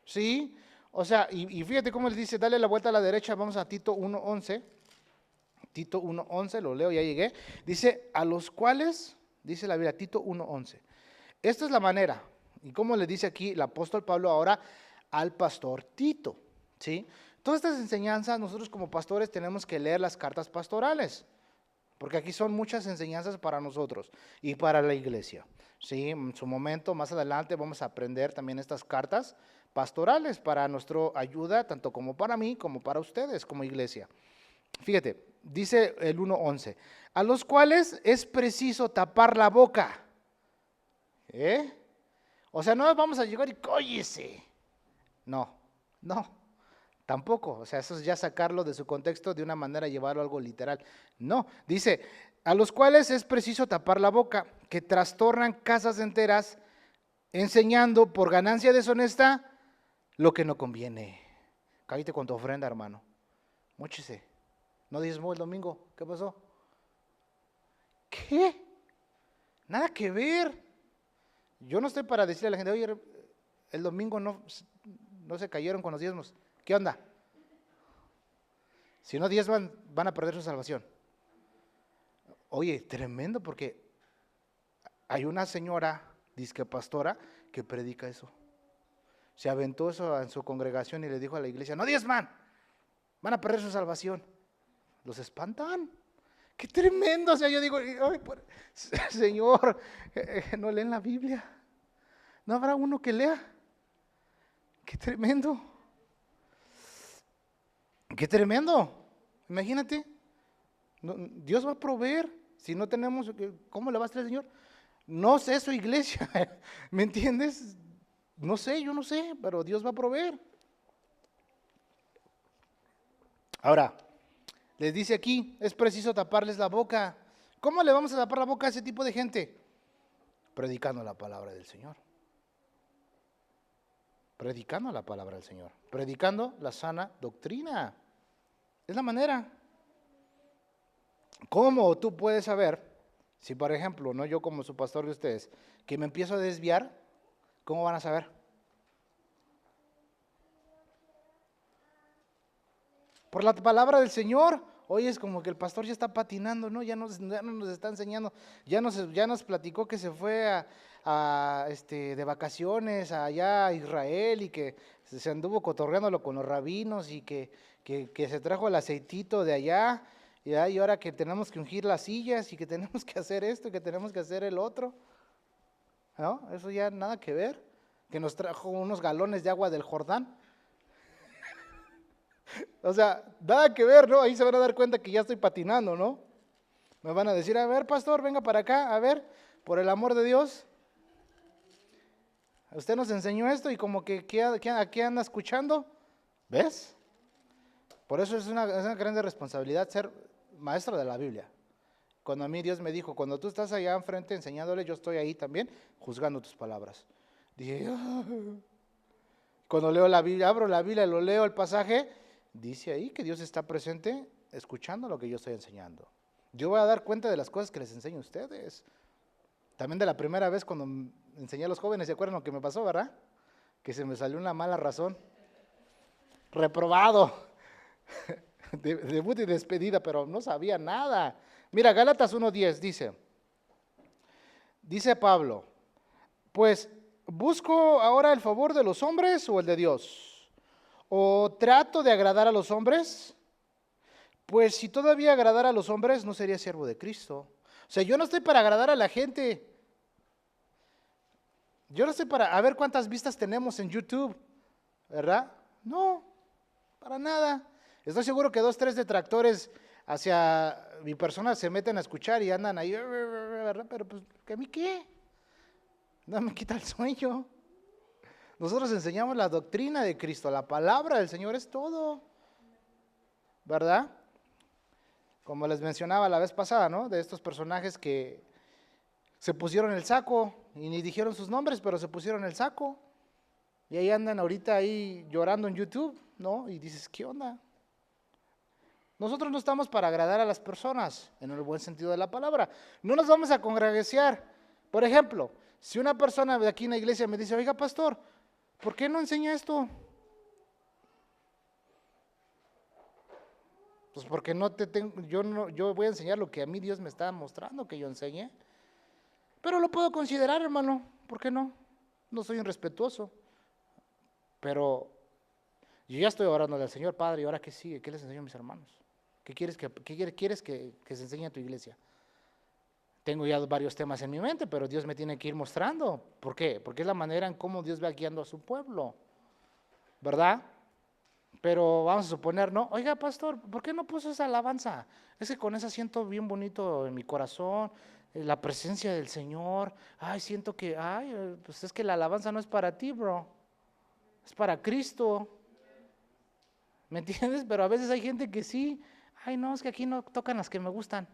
¿Sí? O sea, y fíjate cómo él dice, dale la vuelta a la derecha, vamos a Tito 1:11. Tito 1:11, lo leo, ya llegué. Dice, a los cuales, dice la Biblia, Tito 1:11. Esta es la manera. Y como le dice aquí el apóstol Pablo ahora al pastor Tito. ¿Sí? Todas estas enseñanzas nosotros como pastores tenemos que leer las cartas pastorales, porque aquí son muchas enseñanzas para nosotros y para la iglesia. ¿Sí? En su momento, más adelante, vamos a aprender también estas cartas pastorales para nuestra ayuda, tanto como para mí, como para ustedes como iglesia. Fíjate, dice el 1:11, a los cuales es preciso tapar la boca. O sea, no vamos a llegar y cóllese. No. Tampoco, o sea, eso es ya sacarlo de su contexto de una manera, llevarlo a algo literal. No, dice, a los cuales es preciso tapar la boca, que trastornan casas enteras, enseñando por ganancia deshonesta lo que no conviene. Cállate con tu ofrenda, hermano. Móchese. ¿No diezmó el domingo? ¿Qué pasó? ¿Qué? Nada que ver. Yo no estoy para decirle a la gente, oye, el domingo no se cayeron con los diezmos. ¿Qué onda? Si no diezman, van a perder su salvación. Oye, tremendo, porque hay una señora, disque pastora, que predica eso. Se aventó eso en su congregación y le dijo a la iglesia, no diezman, van a perder su salvación. Los espantan. ¡Qué tremendo! O sea, yo digo, ay, Señor, no leen la Biblia. ¿No habrá uno que lea? ¡Qué tremendo! ¡Qué tremendo! Imagínate, Dios va a proveer. Si no tenemos, ¿cómo le va a hacer el Señor? No sé su iglesia, ¿me entiendes? No sé, yo no sé, pero Dios va a proveer. Ahora, les dice aquí, es preciso taparles la boca. ¿Cómo le vamos a tapar la boca a ese tipo de gente? Predicando la palabra del Señor. Predicando la palabra del Señor. Predicando la sana doctrina. Es la manera. ¿Cómo tú puedes saber, si por ejemplo, no yo como su pastor de ustedes, que me empiezo a desviar, cómo van a saber? Por la palabra del Señor. Oye, es como que el pastor ya está patinando, ¿no? Ya no nos está enseñando, ya nos platicó que se fue de vacaciones allá a Israel y que se anduvo cotorreándolo con los rabinos y que se trajo el aceitito de allá y ahora que tenemos que ungir las sillas y que tenemos que hacer esto y que tenemos que hacer el otro. ¿No? Eso ya nada que ver. Que nos trajo unos galones de agua del Jordán. O sea, nada que ver, ¿no? Ahí se van a dar cuenta que ya estoy patinando, ¿no? Me van a decir, a ver, pastor, venga para acá, a ver, por el amor de Dios. Usted nos enseñó esto y como que aquí anda escuchando. ¿Ves? Por eso es una grande responsabilidad ser maestro de la Biblia. Cuando a mí Dios me dijo, cuando tú estás allá enfrente enseñándole, yo estoy ahí también juzgando tus palabras. Dije, cuando leo la Biblia, abro la Biblia, lo leo el pasaje, dice ahí que Dios está presente escuchando lo que yo estoy enseñando. Yo voy a dar cuenta de las cosas que les enseño a ustedes. También de la primera vez cuando enseñé a los jóvenes, ¿se acuerdan lo que me pasó, verdad? Que se me salió una mala razón. Reprobado. Debut y despedida, pero no sabía nada. Mira, Gálatas 1:10 dice Pablo, pues, ¿busco ahora el favor de los hombres o el de Dios? ¿O trato de agradar a los hombres? Pues si todavía agradara a los hombres, no sería siervo de Cristo. O sea, yo no estoy para agradar a la gente. Yo no estoy para, a ver cuántas vistas tenemos en YouTube, ¿verdad? No, para nada. Estoy seguro que 2, 3 detractores hacia mi persona se meten a escuchar y andan ahí, ¿verdad? Pero pues, ¿a mí qué? No me quita el sueño. Nosotros enseñamos la doctrina de Cristo, la palabra del Señor es todo, ¿verdad? Como les mencionaba la vez pasada, ¿no? De estos personajes que se pusieron el saco y ni dijeron sus nombres, pero se pusieron el saco. Y ahí andan ahorita ahí llorando en YouTube, ¿no? Y dices, ¿qué onda? Nosotros no estamos para agradar a las personas, en el buen sentido de la palabra. No nos vamos a congregaciar. Por ejemplo, si una persona de aquí en la iglesia me dice, oiga, pastor, ¿por qué no enseña esto? Pues porque yo voy a enseñar lo que a mí Dios me está mostrando que yo enseñe. Pero lo puedo considerar, hermano, ¿por qué no? No soy irrespetuoso. Pero yo ya estoy orando al Señor, Padre, ¿y ahora qué sigue? ¿Qué les enseño a mis hermanos? ¿Qué quieres que se enseñe a tu iglesia? Tengo ya varios temas en mi mente, pero Dios me tiene que ir mostrando. ¿Por qué? Porque es la manera en cómo Dios va guiando a su pueblo, ¿verdad? Pero vamos a suponer, ¿no? Oiga, pastor, ¿por qué no puso esa alabanza? Es que con esa siento bien bonito en mi corazón, la presencia del Señor. Ay, siento que, pues es que la alabanza no es para ti, bro. Es para Cristo. ¿Me entiendes? Pero a veces hay gente que sí. Ay, no, es que aquí no tocan las que me gustan.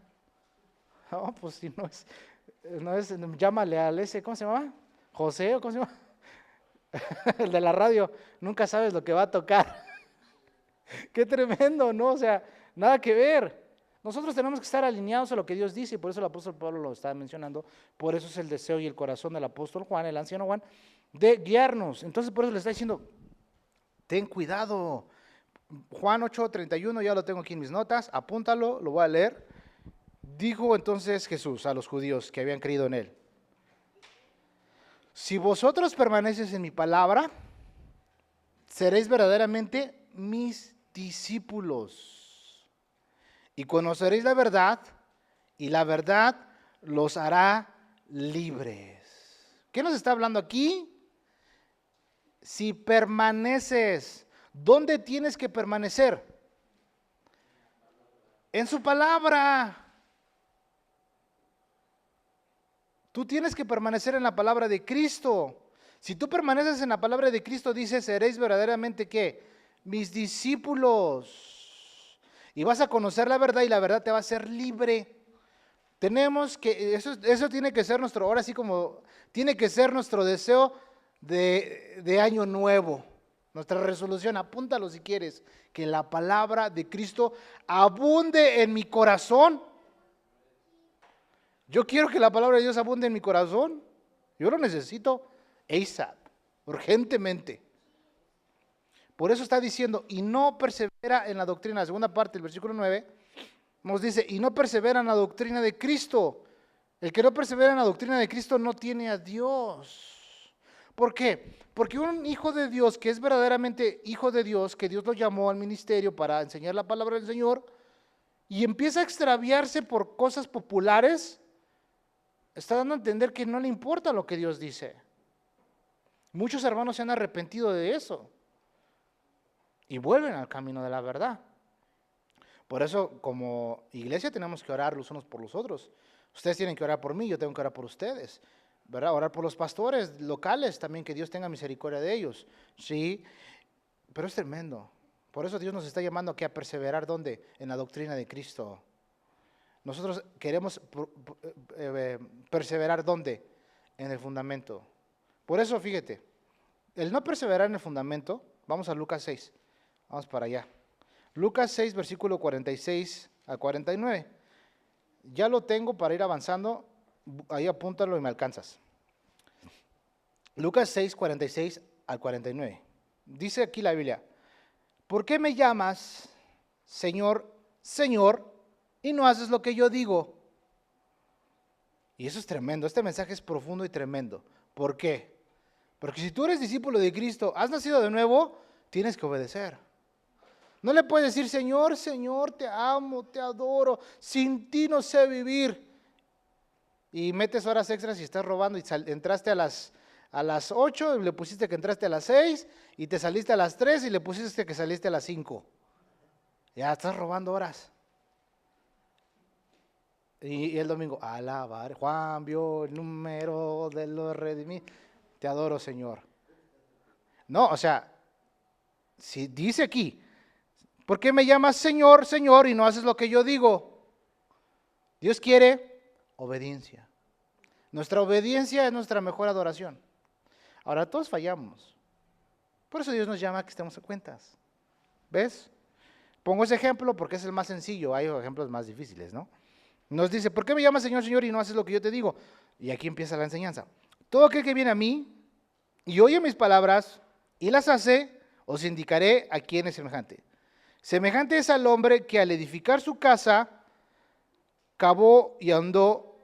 No, pues si no es, llámale al ese, ¿cómo se llama? José, ¿o cómo se llama? El de la radio, nunca sabes lo que va a tocar. Qué tremendo, ¿no? O sea, nada que ver. Nosotros tenemos que estar alineados a lo que Dios dice, y por eso el apóstol Pablo lo estaba mencionando, por eso es el deseo y el corazón del apóstol Juan, el anciano Juan, de guiarnos. Entonces por eso le está diciendo, ten cuidado. Juan 8:31, ya lo tengo aquí en mis notas, apúntalo, lo voy a leer. Dijo entonces Jesús a los judíos que habían creído en él, si vosotros permanecéis en mi palabra, seréis verdaderamente mis discípulos y conoceréis la verdad y la verdad los hará libres. ¿Qué nos está hablando aquí? Si permaneces, ¿dónde tienes que permanecer? En su palabra. Tú tienes que permanecer en la palabra de Cristo. Si tú permaneces en la palabra de Cristo, dice, seréis verdaderamente ¿qué? Mis discípulos. Y vas a conocer la verdad y la verdad te va a hacer libre. Tenemos que, eso tiene que ser nuestro, ahora sí como, tiene que ser nuestro deseo de año nuevo. Nuestra resolución, apúntalo si quieres, que la palabra de Cristo abunde en mi corazón. Yo quiero que la palabra de Dios abunde en mi corazón. Yo lo necesito ASAP, urgentemente. Por eso está diciendo, y no persevera en la doctrina. La segunda parte del versículo 9 nos dice, y no persevera en la doctrina de Cristo. El que no persevera en la doctrina de Cristo no tiene a Dios. ¿Por qué? Porque un hijo de Dios que es verdaderamente hijo de Dios, que Dios lo llamó al ministerio para enseñar la palabra del Señor, y empieza a extraviarse por cosas populares, está dando a entender que no le importa lo que Dios dice. Muchos hermanos se han arrepentido de eso y vuelven al camino de la verdad. Por eso, como iglesia, tenemos que orar los unos por los otros. Ustedes tienen que orar por mí, yo tengo que orar por ustedes, ¿verdad? Orar por los pastores locales también, que Dios tenga misericordia de ellos, ¿sí? Pero es tremendo. Por eso Dios nos está llamando aquí a perseverar, ¿dónde? En la doctrina de Cristo. Nosotros queremos perseverar, ¿dónde? En el fundamento. Por eso, fíjate, el no perseverar en el fundamento, vamos a Lucas 6, vamos para allá. Lucas 6, versículo 46 a 49. Ya lo tengo para ir avanzando, ahí apúntalo y me alcanzas. Lucas 6, 46 al 49. Dice aquí la Biblia, ¿por qué me llamas, Señor, Señor, y no haces lo que yo digo? Y eso es tremendo, este mensaje es profundo y tremendo. ¿Por qué? Porque si tú eres discípulo de Cristo, has nacido de nuevo, tienes que obedecer. No le puedes decir, Señor, Señor, te amo, te adoro, sin ti no sé vivir. Y metes horas extras y estás robando y entraste a las 8, y le pusiste que entraste a las 6, y te saliste a las 3 y le pusiste que saliste a las 5. Ya estás robando horas. Y el domingo, alabar, Juan vio el número de los redimidos. Te adoro, Señor. No, o sea, si dice aquí, ¿por qué me llamas Señor, Señor y no haces lo que yo digo? Dios quiere obediencia. Nuestra obediencia es nuestra mejor adoración. Ahora, todos fallamos. Por eso Dios nos llama a que estemos a cuentas. ¿Ves? Pongo ese ejemplo porque es el más sencillo. Hay ejemplos más difíciles, ¿no? Nos dice, ¿por qué me llamas Señor, Señor y no haces lo que yo te digo? Y aquí empieza la enseñanza. Todo aquel que viene a mí y oye mis palabras y las hace, os indicaré a quién es semejante. Semejante es al hombre que al edificar su casa, cavó y andó,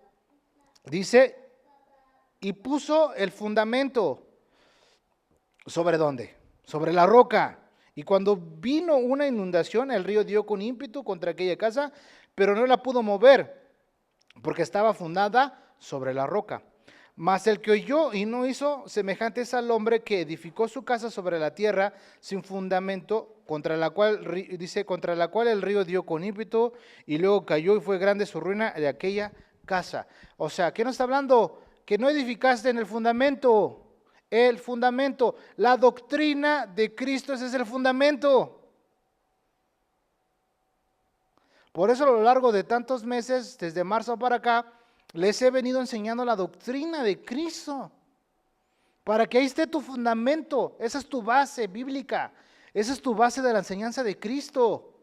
dice, y puso el fundamento. ¿Sobre dónde? Sobre la roca. Y cuando vino una inundación, el río dio con ímpetu contra aquella casa, pero no la pudo mover, porque estaba fundada sobre la roca. Mas el que oyó y no hizo, semejante es al hombre que edificó su casa sobre la tierra sin fundamento, contra la cual el río dio con ímpetu, y luego cayó y fue grande su ruina de aquella casa. O sea, ¿qué nos está hablando? Que no edificaste en el fundamento. El fundamento, la doctrina de Cristo, ese es el fundamento. Por eso a lo largo de tantos meses, desde marzo para acá, les he venido enseñando la doctrina de Cristo, para que ahí esté tu fundamento. Esa es tu base bíblica, esa es tu base de la enseñanza de Cristo.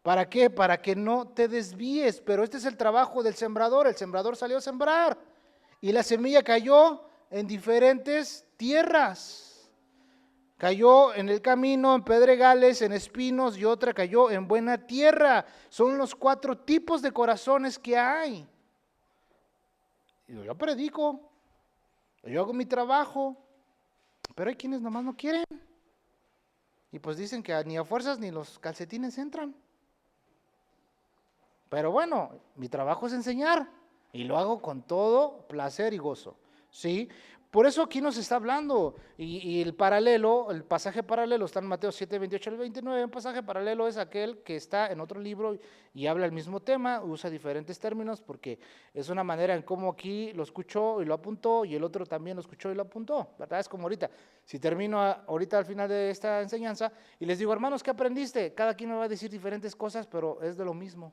¿Para qué? Para que no te desvíes, pero este es el trabajo del sembrador. El sembrador salió a sembrar y la semilla cayó en diferentes tierras. Cayó en el camino, en pedregales, en espinos, y otra cayó en buena tierra. Son los 4 tipos de corazones que hay. Yo predico, yo hago mi trabajo, pero hay quienes nomás no quieren. Y pues dicen que ni a fuerzas ni los calcetines entran. Pero bueno, mi trabajo es enseñar y lo hago con todo placer y gozo. ¿Sí? Por eso aquí nos está hablando, y el paralelo, el pasaje paralelo está en Mateo 7, 28 al 29, un pasaje paralelo es aquel que está en otro libro y habla el mismo tema, usa diferentes términos porque es una manera en cómo aquí lo escuchó y lo apuntó y el otro también lo escuchó y lo apuntó, ¿verdad? Es como ahorita, si termino ahorita al final de esta enseñanza y les digo, hermanos, ¿qué aprendiste? Cada quien me va a decir diferentes cosas, pero es de lo mismo.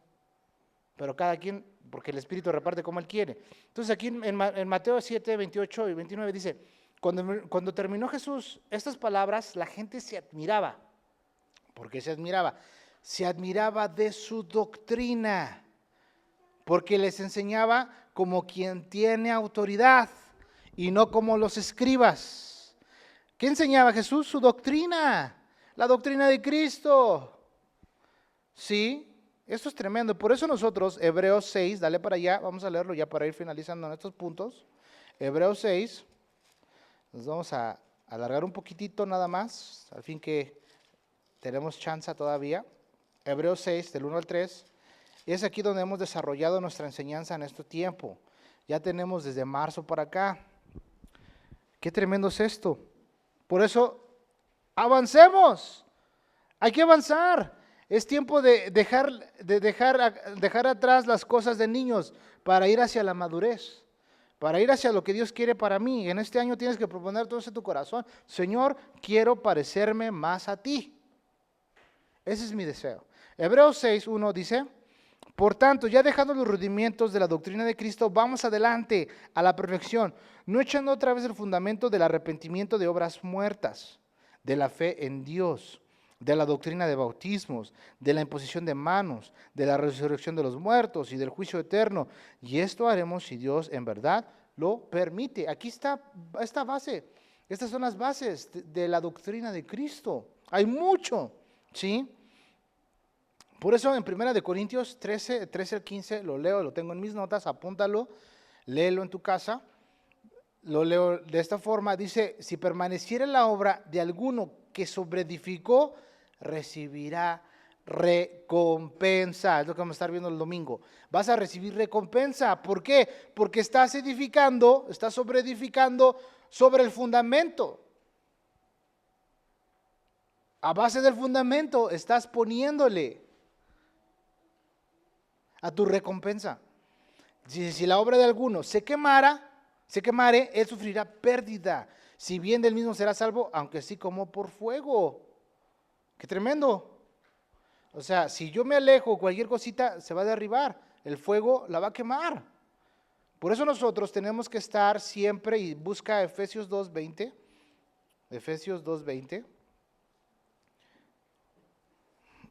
Pero cada quien, porque el Espíritu reparte como Él quiere. Entonces aquí en Mateo 7, 28 y 29 dice, cuando terminó Jesús estas palabras, la gente se admiraba. ¿Por qué se admiraba? Se admiraba de su doctrina, porque les enseñaba como quien tiene autoridad y no como los escribas. ¿Qué enseñaba Jesús? Su doctrina, la doctrina de Cristo. ¿Sí? Esto es tremendo. Por eso nosotros, Hebreos 6, dale para allá, vamos a leerlo ya para ir finalizando en estos puntos. Hebreos 6, nos vamos a alargar un poquitito nada más, al fin que tenemos chance todavía. Hebreos 6, del 1 al 3, es aquí donde hemos desarrollado nuestra enseñanza en este tiempo. Ya tenemos desde marzo para acá. Qué tremendo es esto. Por eso, avancemos. Hay que avanzar. Es tiempo de dejar atrás las cosas de niños para ir hacia la madurez, para ir hacia lo que Dios quiere para mí. En este año tienes que proponer todo eso en tu corazón. Señor, quiero parecerme más a ti. Ese es mi deseo. Hebreos 6:1 dice, por tanto, ya dejando los rudimientos de la doctrina de Cristo, vamos adelante a la perfección, no echando otra vez el fundamento del arrepentimiento de obras muertas, de la fe en Dios, de la doctrina de bautismos, de la imposición de manos, de la resurrección de los muertos y del juicio eterno. Y esto haremos si Dios en verdad lo permite. Aquí está esta base. Estas son las bases de la doctrina de Cristo. Hay mucho, ¿sí? Por eso en 1 Corintios 13 al 15, lo leo, lo tengo en mis notas, apúntalo, léelo en tu casa. Lo leo de esta forma, dice, si permaneciera en la obra de alguno que sobreedificó, recibirá recompensa. Es lo que vamos a estar viendo el domingo. Vas a recibir recompensa. ¿Por qué? Porque estás edificando, estás sobreedificando sobre el fundamento. A base del fundamento estás poniéndole a tu recompensa. Si la obra de alguno se quemare, él sufrirá pérdida. Si bien del mismo será salvo, aunque así como por fuego. ¡Qué tremendo! O sea, si yo me alejo, cualquier cosita se va a derribar. El fuego la va a quemar. Por eso nosotros tenemos que estar siempre, y busca Efesios 2:20. Efesios 2:20.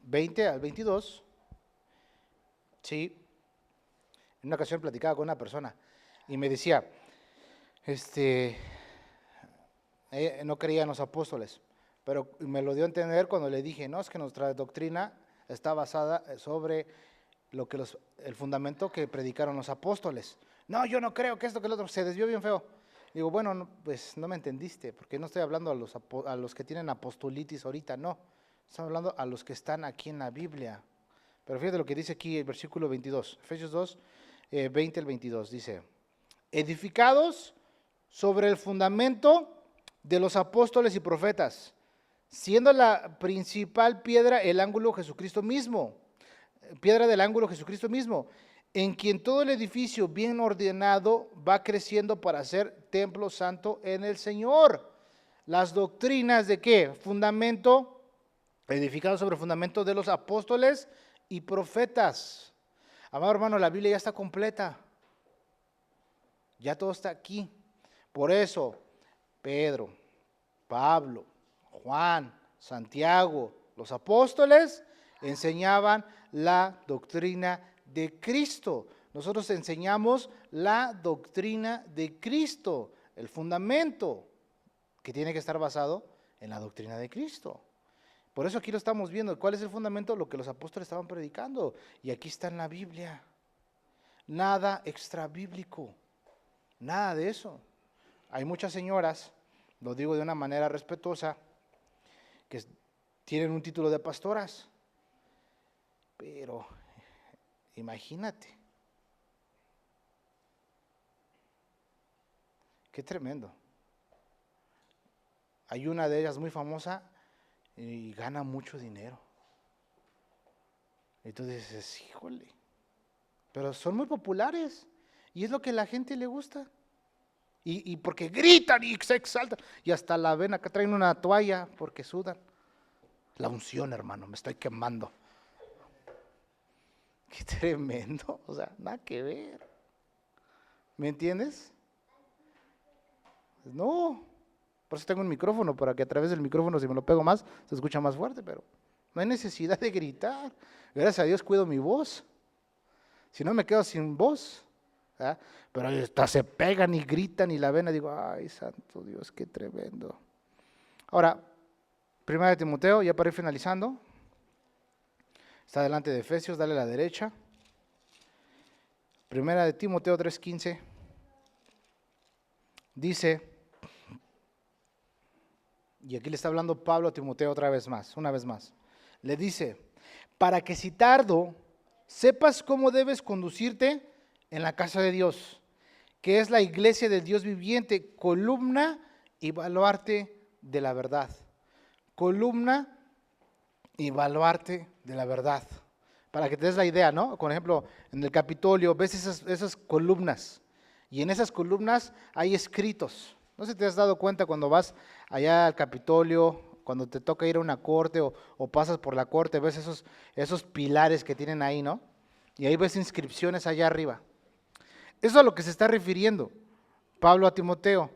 20 al 22. Sí. En una ocasión platicaba con una persona y me decía, no creía en los apóstoles, pero me lo dio a entender cuando le dije, no, es que nuestra doctrina está basada sobre el fundamento que predicaron los apóstoles. No, yo no creo que esto, que lo otro, se desvió bien feo. Digo, bueno, no, pues no me entendiste, porque no estoy hablando a los que tienen apostolitis ahorita, no. Estoy hablando a los que están aquí en la Biblia. Pero fíjate lo que dice aquí el versículo 22, Efesios 2, 20 al 22, dice, edificados sobre el fundamento de los apóstoles y profetas, siendo la principal piedra el ángulo Jesucristo mismo, piedra del ángulo Jesucristo mismo, en quien todo el edificio bien ordenado va creciendo para ser templo santo en el Señor. Las doctrinas de qué? Fundamento, edificado sobre el fundamento de los apóstoles y profetas. Amado hermano, la Biblia ya está completa. Ya todo está aquí. Por eso, Pedro, Pablo, Juan, Santiago, los apóstoles enseñaban la doctrina de Cristo. Nosotros enseñamos la doctrina de Cristo, el fundamento que tiene que estar basado en la doctrina de Cristo. Por eso aquí lo estamos viendo. ¿Cuál es el fundamento? Lo que los apóstoles estaban predicando. Y aquí está en la Biblia. Nada extrabíblico. Nada de eso. Hay muchas señoras, lo digo de una manera respetuosa, que tienen un título de pastoras. Pero imagínate. Qué tremendo. Hay una de ellas muy famosa y gana mucho dinero. Entonces dices, híjole, pero son muy populares y es lo que a la gente le gusta. Y porque gritan y se exaltan y hasta la ven acá, traen una toalla porque sudan. La unción, hermano, me estoy quemando. Qué tremendo, o sea, nada que ver. ¿Me entiendes? No, por eso tengo un micrófono, para que a través del micrófono, si me lo pego más, se escucha más fuerte, pero no hay necesidad de gritar. Gracias a Dios cuido mi voz. Si no, me quedo sin voz. ¿Ah? Pero hasta se pegan y gritan y la ven y digo, ay, santo Dios, qué tremendo. Ahora, Primera de Timoteo, ya para ir finalizando. Está delante de Efesios, dale a la derecha. Primera de Timoteo 3:15. Dice, y aquí le está hablando Pablo a Timoteo una vez más. Le dice, para que si tardo, sepas cómo debes conducirte en la casa de Dios, que es la iglesia del Dios viviente, columna y baluarte de la verdad. Columna y baluarte de la verdad. Para que te des la idea, ¿no? Por ejemplo, en el Capitolio ves esas columnas y en esas columnas hay escritos. No sé si te has dado cuenta cuando vas allá al Capitolio, cuando te toca ir a una corte o pasas por la corte, ves esos pilares que tienen ahí, ¿no? Y ahí ves inscripciones allá arriba. Eso es a lo que se está refiriendo Pablo a Timoteo,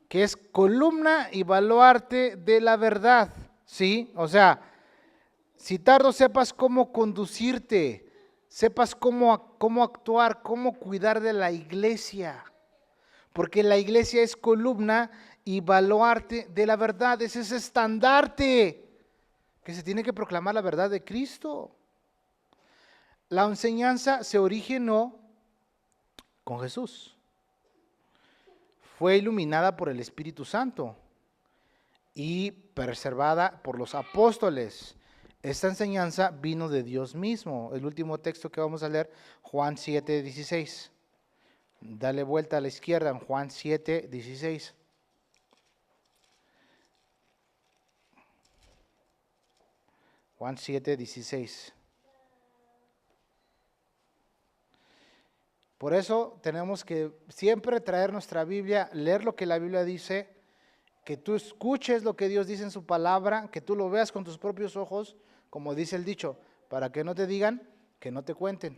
que es columna y baluarte de la verdad, ¿sí? O sea, si tardo sepas cómo conducirte, sepas cómo actuar, cómo cuidar de la iglesia, porque la iglesia es columna y baluarte de la verdad, es ese estandarte que se tiene que proclamar la verdad de Cristo. La enseñanza se originó con Jesús, fue iluminada por el Espíritu Santo y preservada por los apóstoles. Esta enseñanza vino de Dios mismo. El último texto que vamos a leer, Juan 7:16. Dale vuelta a la izquierda en Juan 7:16. Juan 7:16. Por eso tenemos que siempre traer nuestra Biblia, leer lo que la Biblia dice, que tú escuches lo que Dios dice en su palabra, que tú lo veas con tus propios ojos, como dice el dicho, para que no te digan, que no te cuenten.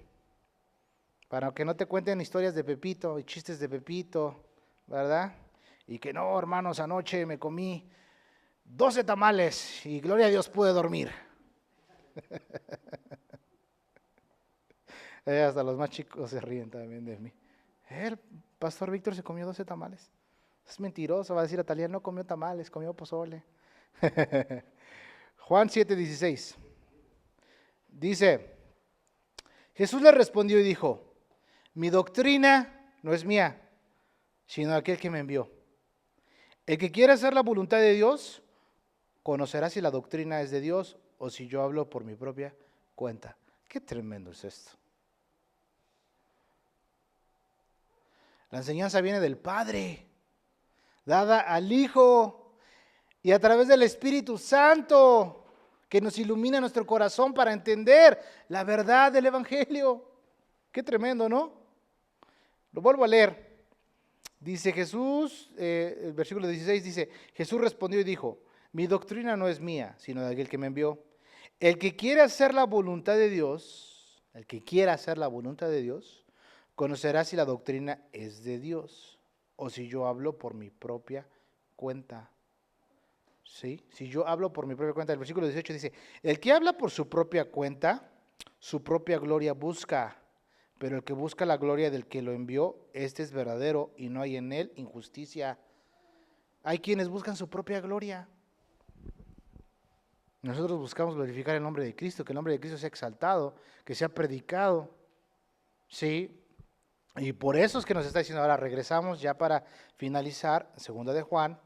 Para que no te cuenten historias de Pepito y chistes de Pepito, ¿verdad? Y que no, hermanos, anoche me comí 12 tamales y gloria a Dios pude dormir. Hasta los más chicos se ríen también de mí. El pastor Víctor se comió 12 tamales. Es mentiroso, va a decir a Talía, no comió tamales, comió pozole. Juan 7:16. Dice, Jesús le respondió y dijo, mi doctrina no es mía, sino aquel que me envió. El que quiera hacer la voluntad de Dios, conocerá si la doctrina es de Dios o si yo hablo por mi propia cuenta. Qué tremendo es esto. La enseñanza viene del Padre, dada al Hijo y a través del Espíritu Santo, que nos ilumina nuestro corazón para entender la verdad del Evangelio. Qué tremendo, ¿no? Lo vuelvo a leer. Dice Jesús, el versículo 16 dice, Jesús respondió y dijo, mi doctrina no es mía, sino de aquel que me envió. El que quiere hacer la voluntad de Dios, el que quiera hacer la voluntad de Dios, conocerá si la doctrina es de Dios o si yo hablo por mi propia cuenta. ¿Sí? Si yo hablo por mi propia cuenta, el versículo 18 dice, el que habla por su propia cuenta, su propia gloria busca, pero el que busca la gloria del que lo envió, este es verdadero y no hay en él injusticia. Hay quienes buscan su propia gloria. Nosotros buscamos glorificar el nombre de Cristo, que el nombre de Cristo sea exaltado, que sea predicado. Sí, y por eso es que nos está diciendo, ahora regresamos ya para finalizar, segunda de Juan,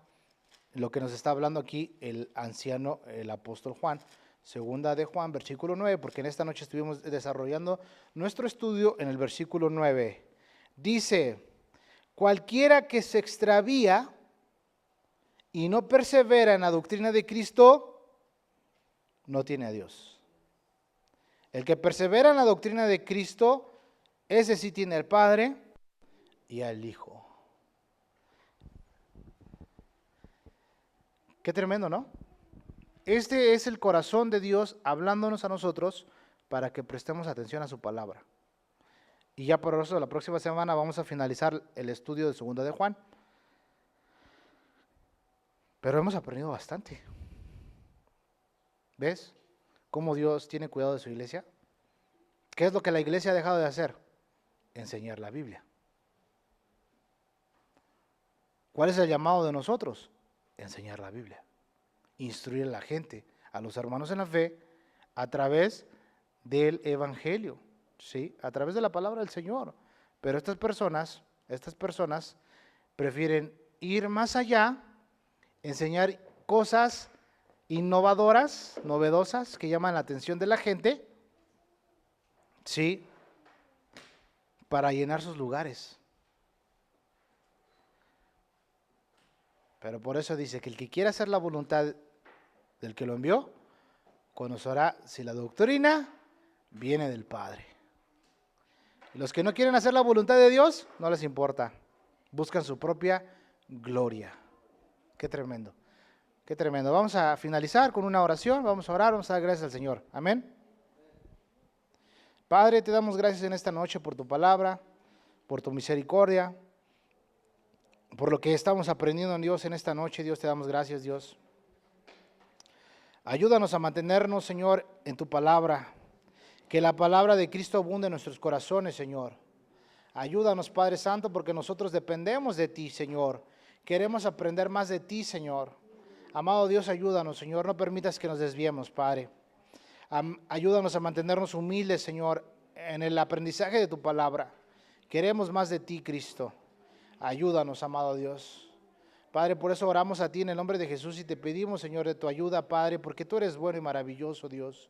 lo que nos está hablando aquí el anciano, el apóstol Juan. Segunda de Juan, versículo 9, porque en esta noche estuvimos desarrollando nuestro estudio en el versículo 9. Dice, cualquiera que se extravía y no persevera en la doctrina de Cristo, no tiene a Dios. El que persevera en la doctrina de Cristo, ese sí tiene al Padre y al Hijo. Qué tremendo, ¿no? Este es el corazón de Dios hablándonos a nosotros para que prestemos atención a su palabra. Y ya por eso la próxima semana vamos a finalizar el estudio de 2 de Juan. Pero hemos aprendido bastante. ¿Ves cómo Dios tiene cuidado de su iglesia? ¿Qué es lo que la iglesia ha dejado de hacer? Enseñar la Biblia. ¿Cuál es el llamado de nosotros? Enseñar la Biblia. Instruir a la gente, a los hermanos en la fe, a través del Evangelio, ¿sí? A través de la palabra del Señor. Pero estas personas prefieren ir más allá, enseñar cosas innovadoras, novedosas, que llaman la atención de la gente, ¿sí? Para llenar sus lugares. Pero por eso dice que el que quiera hacer la voluntad del que lo envió, conocerá si la doctrina viene del Padre. Y los que no quieren hacer la voluntad de Dios, no les importa. Buscan su propia gloria. Qué tremendo. Qué tremendo. Vamos a finalizar con una oración. Vamos a orar, vamos a dar gracias al Señor. Amén. Padre, te damos gracias en esta noche por tu palabra, por tu misericordia, por lo que estamos aprendiendo en Dios en esta noche. Dios, te damos gracias, Dios. Ayúdanos a mantenernos, Señor, en tu palabra. Que la palabra de Cristo abunde en nuestros corazones, Señor. Ayúdanos, Padre Santo, porque nosotros dependemos de ti, Señor. Queremos aprender más de ti, Señor. Amado Dios, ayúdanos, Señor. No permitas que nos desviemos, Padre. Ayúdanos a mantenernos humildes, Señor, en el aprendizaje de tu palabra. Queremos más de ti, Cristo. Ayúdanos, amado Dios. Padre, por eso oramos a ti en el nombre de Jesús y te pedimos, Señor, de tu ayuda, Padre, porque tú eres bueno y maravilloso, Dios.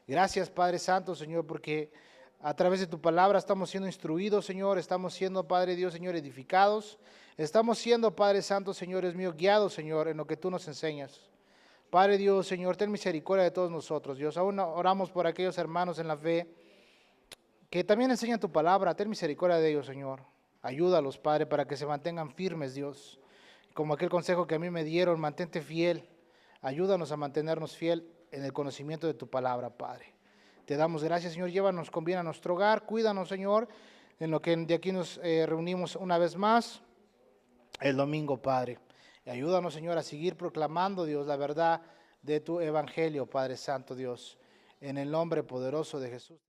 Gracias, Padre Santo, Señor, porque a través de tu palabra estamos siendo instruidos, Señor. Estamos siendo, Padre Dios, Señor, edificados. Estamos siendo, Padre Santo, Señor, es mío, guiados, Señor, en lo que tú nos enseñas. Padre Dios, Señor, ten misericordia de todos nosotros, Dios. Aún oramos por aquellos hermanos en la fe que también enseñan tu palabra. Ten misericordia de ellos, Señor. Ayúdalos, Padre, para que se mantengan firmes, Dios. Como aquel consejo que a mí me dieron, mantente fiel. Ayúdanos a mantenernos fiel en el conocimiento de tu palabra, Padre. Te damos gracias, Señor. Llévanos con bien a nuestro hogar. Cuídanos, Señor, en lo que de aquí nos reunimos una vez más el domingo, Padre. Y ayúdanos, Señor, a seguir proclamando, Dios, la verdad de tu evangelio, Padre Santo, Dios. En el nombre poderoso de Jesús.